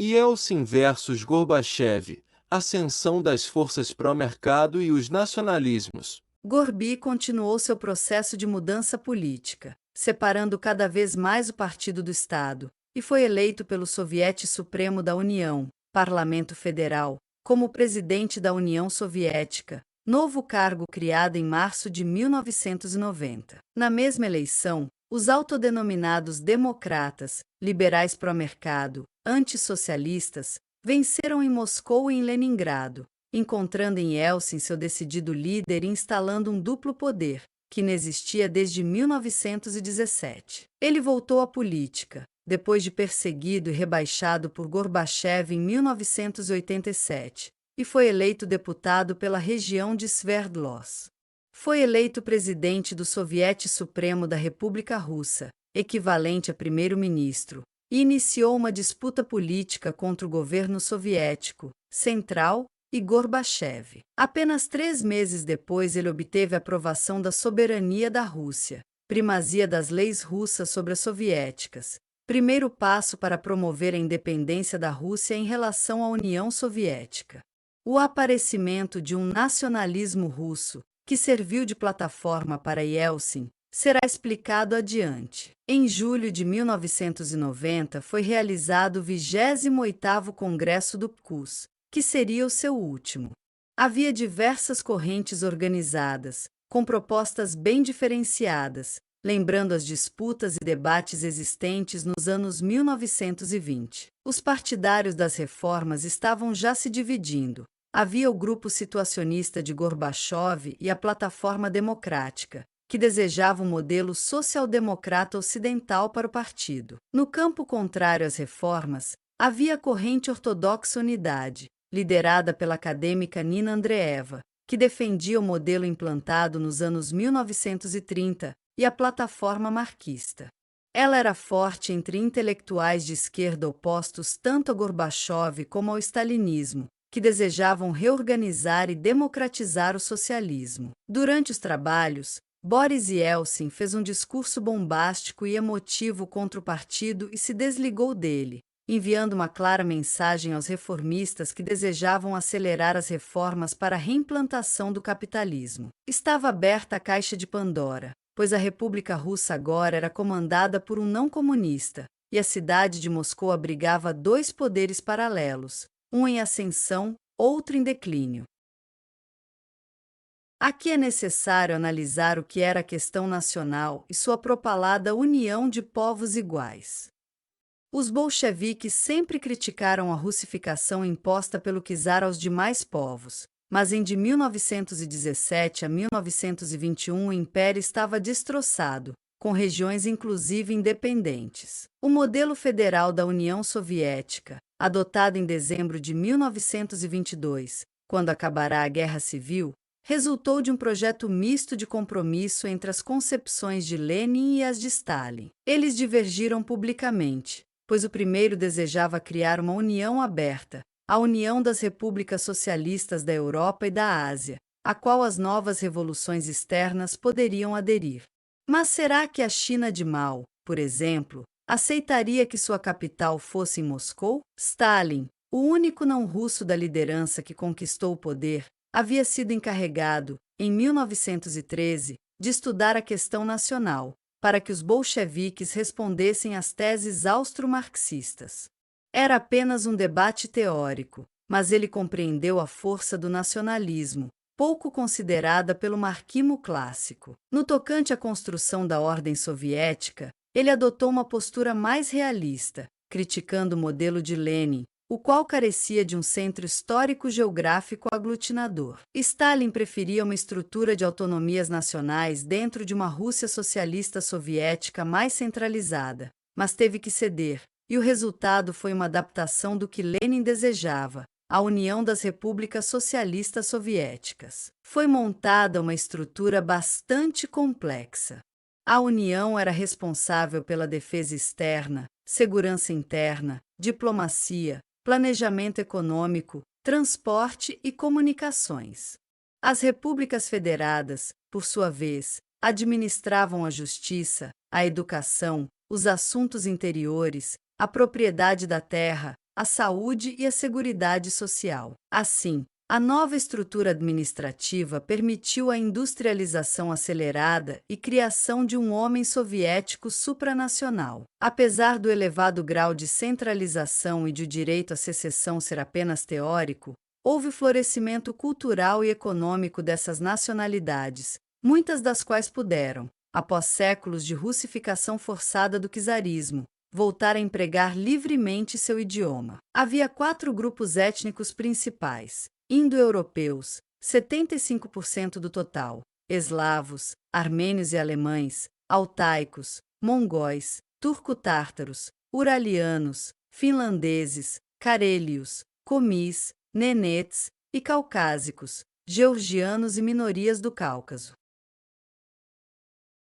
Yeltsin versus Gorbachev, ascensão das forças pró-mercado e os nacionalismos. Gorby continuou seu processo de mudança política, separando cada vez mais o partido do Estado, e foi eleito pelo Soviete Supremo da União, Parlamento Federal, como presidente da União Soviética, novo cargo criado em março de 1990. Na mesma eleição, os autodenominados democratas, liberais pró-mercado, antissocialistas, venceram em Moscou e em Leningrado, encontrando em Yeltsin seu decidido líder e instalando um duplo poder, que inexistia desde 1917. Ele voltou à política, depois de perseguido e rebaixado por Gorbachev em 1987, e foi eleito deputado pela região de Sverdlovsk. Foi eleito presidente do Soviete Supremo da República Russa, equivalente a primeiro-ministro, e iniciou uma disputa política contra o governo soviético, central, e Gorbachev. Apenas 3 meses depois ele obteve a aprovação da soberania da Rússia, primazia das leis russas sobre as soviéticas, primeiro passo para promover a independência da Rússia em relação à União Soviética. O aparecimento de um nacionalismo russo, que serviu de plataforma para Yeltsin, será explicado adiante. Em julho de 1990 foi realizado o 28º Congresso do PCUS, que seria o seu último. Havia diversas correntes organizadas, com propostas bem diferenciadas, lembrando as disputas e debates existentes nos anos 1920. Os partidários das reformas estavam já se dividindo. Havia o grupo situacionista de Gorbachev e a Plataforma Democrática, que desejava um modelo social-democrata ocidental para o partido. No campo contrário às reformas, havia a corrente ortodoxa Unidade, liderada pela acadêmica Nina Andreeva, que defendia o modelo implantado nos anos 1930, e a plataforma marxista. Ela era forte entre intelectuais de esquerda opostos tanto a Gorbachev como ao stalinismo, que desejavam reorganizar e democratizar o socialismo. Durante os trabalhos, Boris Yeltsin fez um discurso bombástico e emotivo contra o partido e se desligou dele, enviando uma clara mensagem aos reformistas que desejavam acelerar as reformas para a reimplantação do capitalismo. Estava aberta a caixa de Pandora, pois a República Russa agora era comandada por um não-comunista, e a cidade de Moscou abrigava 2 poderes paralelos, um em ascensão, outro em declínio. Aqui é necessário analisar o que era a questão nacional e sua propalada união de povos iguais. Os bolcheviques sempre criticaram a russificação imposta pelo czar aos demais povos, mas de 1917 a 1921 o império estava destroçado, com regiões inclusive independentes. O modelo federal da União Soviética, adotado em dezembro de 1922, quando acabará a Guerra Civil, resultou de um projeto misto de compromisso entre as concepções de Lenin e as de Stalin. Eles divergiram publicamente, pois o primeiro desejava criar uma união aberta, a União das Repúblicas Socialistas da Europa e da Ásia, a qual as novas revoluções externas poderiam aderir. Mas será que a China de Mao, por exemplo, aceitaria que sua capital fosse em Moscou? Stalin, o único não-russo da liderança que conquistou o poder, havia sido encarregado, em 1913, de estudar a questão nacional, para que os bolcheviques respondessem às teses austro-marxistas. Era apenas um debate teórico, mas ele compreendeu a força do nacionalismo, pouco considerada pelo marxismo clássico. No tocante à construção da ordem soviética, ele adotou uma postura mais realista, criticando o modelo de Lenin, o qual carecia de um centro histórico-geográfico aglutinador. Stalin preferia uma estrutura de autonomias nacionais dentro de uma Rússia socialista soviética mais centralizada, mas teve que ceder, e o resultado foi uma adaptação do que Lenin desejava, a União das Repúblicas Socialistas Soviéticas. Foi montada uma estrutura bastante complexa. A União era responsável pela defesa externa, segurança interna, diplomacia, planejamento econômico, transporte e comunicações. As repúblicas federadas, por sua vez, administravam a justiça, a educação, os assuntos interiores, a propriedade da terra, a saúde e a seguridade social. Assim, a nova estrutura administrativa permitiu a industrialização acelerada e criação de um homem soviético supranacional. Apesar do elevado grau de centralização e de o direito à secessão ser apenas teórico, houve florescimento cultural e econômico dessas nacionalidades, muitas das quais puderam, após séculos de russificação forçada do czarismo, voltar a empregar livremente seu idioma. Havia 4 grupos étnicos principais: indo-europeus, 75% do total, eslavos, armênios e alemães, altaicos, mongóis, turco-tártaros, uralianos, finlandeses, carélios, comis, nenetes e caucásicos, georgianos e minorias do Cáucaso.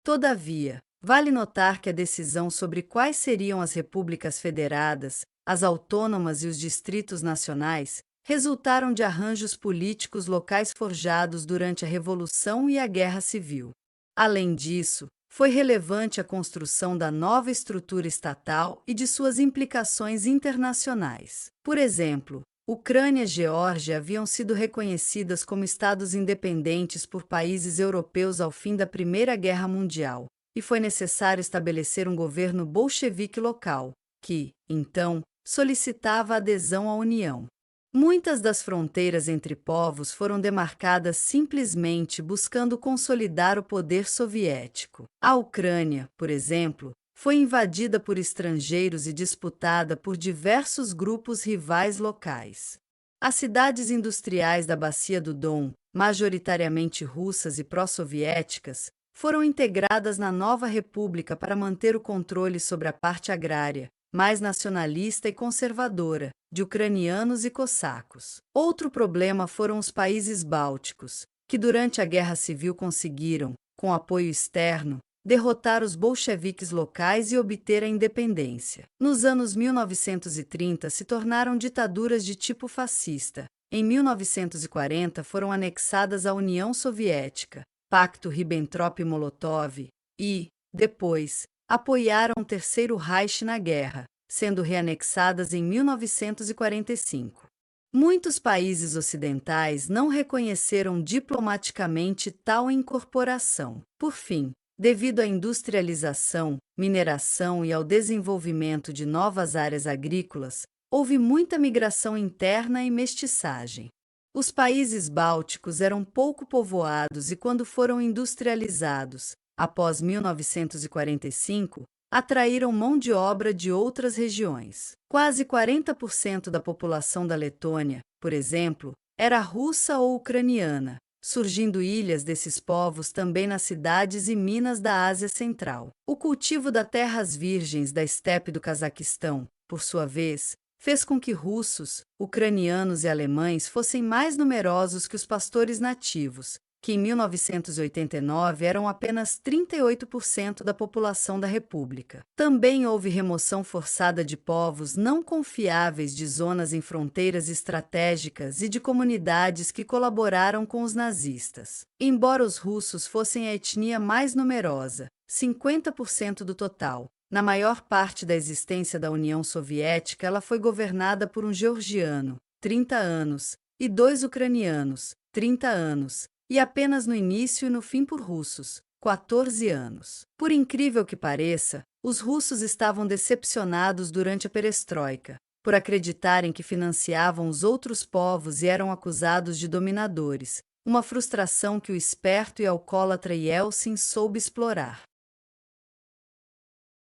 Todavia, vale notar que a decisão sobre quais seriam as repúblicas federadas, as autônomas e os distritos nacionais resultaram de arranjos políticos locais forjados durante a Revolução e a Guerra Civil. Além disso, foi relevante a construção da nova estrutura estatal e de suas implicações internacionais. Por exemplo, Ucrânia e Geórgia haviam sido reconhecidas como estados independentes por países europeus ao fim da Primeira Guerra Mundial, e foi necessário estabelecer um governo bolchevique local, que, então, solicitava adesão à União. Muitas das fronteiras entre povos foram demarcadas simplesmente buscando consolidar o poder soviético. A Ucrânia, por exemplo, foi invadida por estrangeiros e disputada por diversos grupos rivais locais. As cidades industriais da Bacia do Don, majoritariamente russas e pró-soviéticas, foram integradas na nova república para manter o controle sobre a parte agrária, mais nacionalista e conservadora, de ucranianos e cossacos. Outro problema foram os países bálticos, que durante a Guerra Civil conseguiram, com apoio externo, derrotar os bolcheviques locais e obter a independência. Nos anos 1930 se tornaram ditaduras de tipo fascista. Em 1940 foram anexadas à União Soviética, Pacto Ribbentrop-Molotov, e, depois, apoiaram o Terceiro Reich na guerra, sendo reanexadas em 1945. Muitos países ocidentais não reconheceram diplomaticamente tal incorporação. Por fim, devido à industrialização, mineração e ao desenvolvimento de novas áreas agrícolas, houve muita migração interna e mestiçagem. Os países bálticos eram pouco povoados e, quando foram industrializados, após 1945, atraíram mão de obra de outras regiões. Quase 40% da população da Letônia, por exemplo, era russa ou ucraniana, surgindo ilhas desses povos também nas cidades e minas da Ásia Central. O cultivo das terras virgens da estepe do Cazaquistão, por sua vez, fez com que russos, ucranianos e alemães fossem mais numerosos que os pastores nativos, que em 1989 eram apenas 38% da população da República. Também houve remoção forçada de povos não confiáveis de zonas em fronteiras estratégicas e de comunidades que colaboraram com os nazistas. Embora os russos fossem a etnia mais numerosa, 50% do total, na maior parte da existência da União Soviética ela foi governada por um georgiano, 30 anos, e 2 ucranianos, 30 anos, e apenas no início e no fim por russos, 14 anos. Por incrível que pareça, os russos estavam decepcionados durante a perestroika, por acreditarem que financiavam os outros povos e eram acusados de dominadores, uma frustração que o esperto e alcoólatra Yeltsin soube explorar.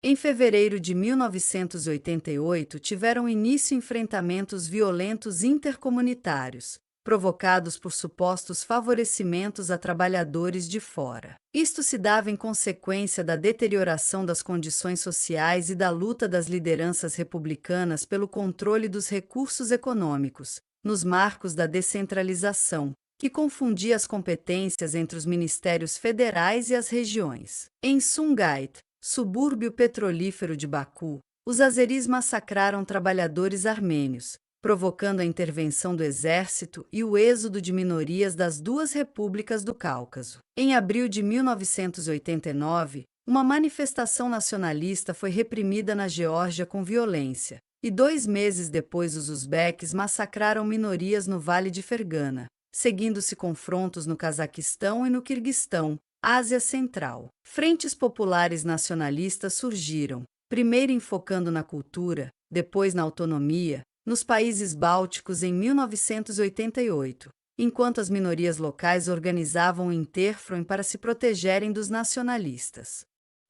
Em fevereiro de 1988 tiveram início enfrentamentos violentos intercomunitários, provocados por supostos favorecimentos a trabalhadores de fora. Isto se dava em consequência da deterioração das condições sociais e da luta das lideranças republicanas pelo controle dos recursos econômicos, nos marcos da descentralização, que confundia as competências entre os ministérios federais e as regiões. Em Sumgait, subúrbio petrolífero de Baku, os azeris massacraram trabalhadores armênios, provocando a intervenção do exército e o êxodo de minorias das duas repúblicas do Cáucaso. Em abril de 1989, uma manifestação nacionalista foi reprimida na Geórgia com violência, e 2 meses depois os uzbeques massacraram minorias no Vale de Fergana, seguindo-se confrontos no Cazaquistão e no Quirguistão, Ásia Central. Frentes populares nacionalistas surgiram, primeiro enfocando na cultura, depois na autonomia, nos países bálticos em 1988, enquanto as minorias locais organizavam um interfront para se protegerem dos nacionalistas.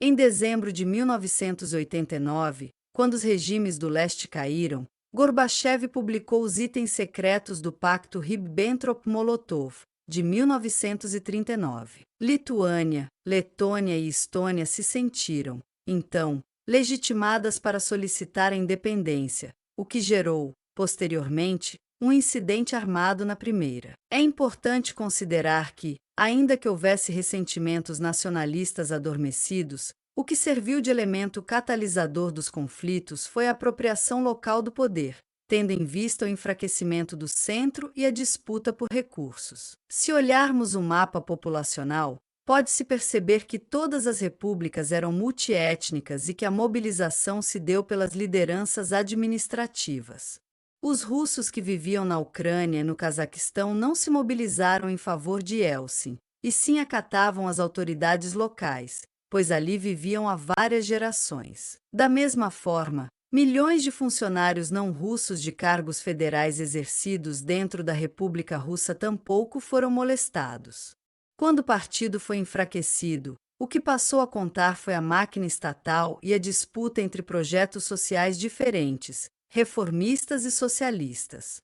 Em dezembro de 1989, quando os regimes do leste caíram, Gorbachev publicou os itens secretos do Pacto Ribbentrop-Molotov, de 1939. Lituânia, Letônia e Estônia se sentiram, então, legitimadas para solicitar a independência, o que gerou, posteriormente, um incidente armado na primeira. É importante considerar que, ainda que houvesse ressentimentos nacionalistas adormecidos, o que serviu de elemento catalisador dos conflitos foi a apropriação local do poder, tendo em vista o enfraquecimento do centro e a disputa por recursos. Se olharmos o mapa populacional, pode-se perceber que todas as repúblicas eram multiétnicas e que a mobilização se deu pelas lideranças administrativas. Os russos que viviam na Ucrânia e no Cazaquistão não se mobilizaram em favor de Yeltsin, e sim acatavam as autoridades locais, pois ali viviam há várias gerações. Da mesma forma, milhões de funcionários não russos de cargos federais exercidos dentro da República Russa tampouco foram molestados. Quando o partido foi enfraquecido, o que passou a contar foi a máquina estatal e a disputa entre projetos sociais diferentes, reformistas e socialistas.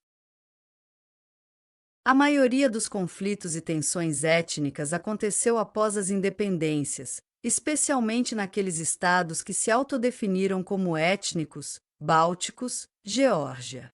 A maioria dos conflitos e tensões étnicas aconteceu após as independências, especialmente naqueles estados que se autodefiniram como étnicos, bálticos, Geórgia.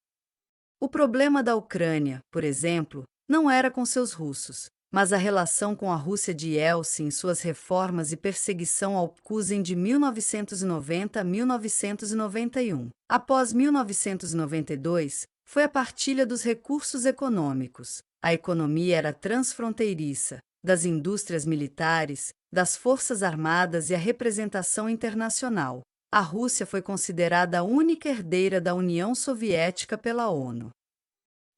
O problema da Ucrânia, por exemplo, não era com seus russos, mas a relação com a Rússia de Yeltsin, suas reformas e perseguição ao Putin de 1990 a 1991. Após 1992, foi a partilha dos recursos econômicos. A economia era transfronteiriça, das indústrias militares, das forças armadas e a representação internacional. A Rússia foi considerada a única herdeira da União Soviética pela ONU.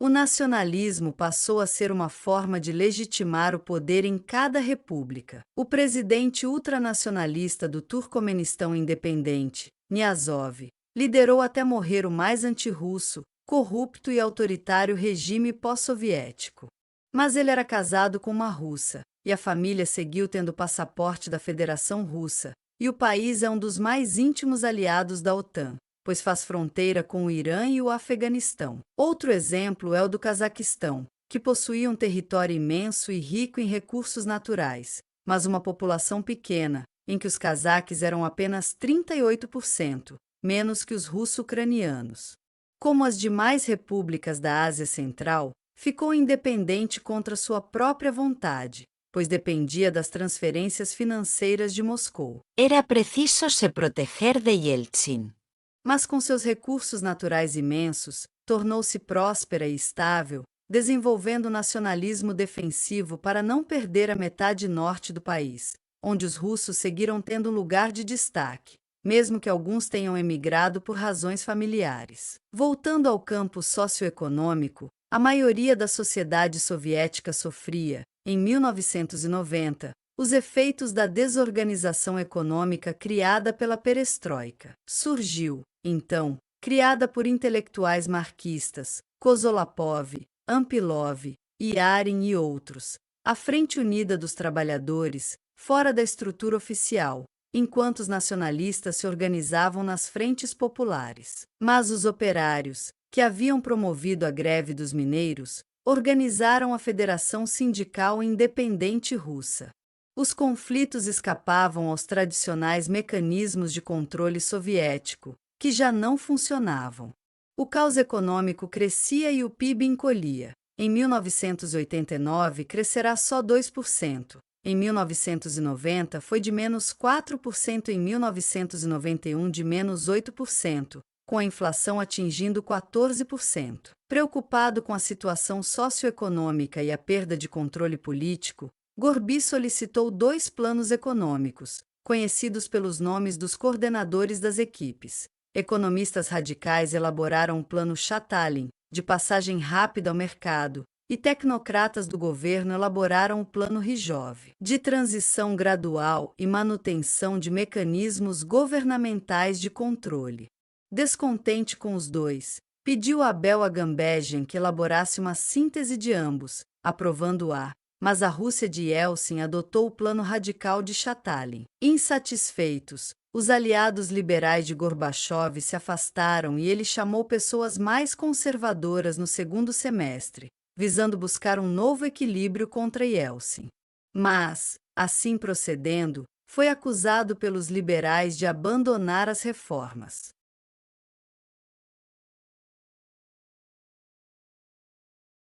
O nacionalismo passou a ser uma forma de legitimar o poder em cada república. O presidente ultranacionalista do Turcomenistão independente, Niazov, liderou até morrer o mais antirrusso, corrupto e autoritário regime pós-soviético. Mas ele era casado com uma russa, e a família seguiu tendo o passaporte da Federação Russa, e o país é um dos mais íntimos aliados da OTAN, pois faz fronteira com o Irã e o Afeganistão. Outro exemplo é o do Cazaquistão, que possuía um território imenso e rico em recursos naturais, mas uma população pequena, em que os cazaques eram apenas 38%, menos que os russo-ucranianos. Como as demais repúblicas da Ásia Central, ficou independente contra sua própria vontade, pois dependia das transferências financeiras de Moscou. Era preciso se proteger de Yeltsin. Mas com seus recursos naturais imensos, tornou-se próspera e estável, desenvolvendo o nacionalismo defensivo para não perder a metade norte do país, onde os russos seguiram tendo um lugar de destaque, mesmo que alguns tenham emigrado por razões familiares. Voltando ao campo socioeconômico, a maioria da sociedade soviética sofria, em 1990, os efeitos da desorganização econômica criada pela perestroika. Surgiu, então, criada por intelectuais marxistas, Kozolapov, Ampilov, Yarin e outros, a Frente Unida dos Trabalhadores, fora da estrutura oficial, enquanto os nacionalistas se organizavam nas frentes populares. Mas os operários, que haviam promovido a greve dos mineiros, organizaram a Federação Sindical Independente Russa. Os conflitos escapavam aos tradicionais mecanismos de controle soviético, que já não funcionavam. O caos econômico crescia e o PIB encolhia. Em 1989, crescerá só 2%. Em 1990, foi de menos 4%. Em 1991, de menos 8%, com a inflação atingindo 14%. Preocupado com a situação socioeconômica e a perda de controle político, Gorby solicitou 2 planos econômicos, conhecidos pelos nomes dos coordenadores das equipes. Economistas radicais elaboraram o plano Chatalin, de passagem rápida ao mercado, e tecnocratas do governo elaboraram o plano Rijov, de transição gradual e manutenção de mecanismos governamentais de controle. Descontente com os dois, pediu a Abel Agamben que elaborasse uma síntese de ambos, aprovando-a, mas a Rússia de Yeltsin adotou o plano radical de Chatalin. Insatisfeitos, os aliados liberais de Gorbachev se afastaram e ele chamou pessoas mais conservadoras no segundo semestre, visando buscar um novo equilíbrio contra Yeltsin. Mas, assim procedendo, foi acusado pelos liberais de abandonar as reformas.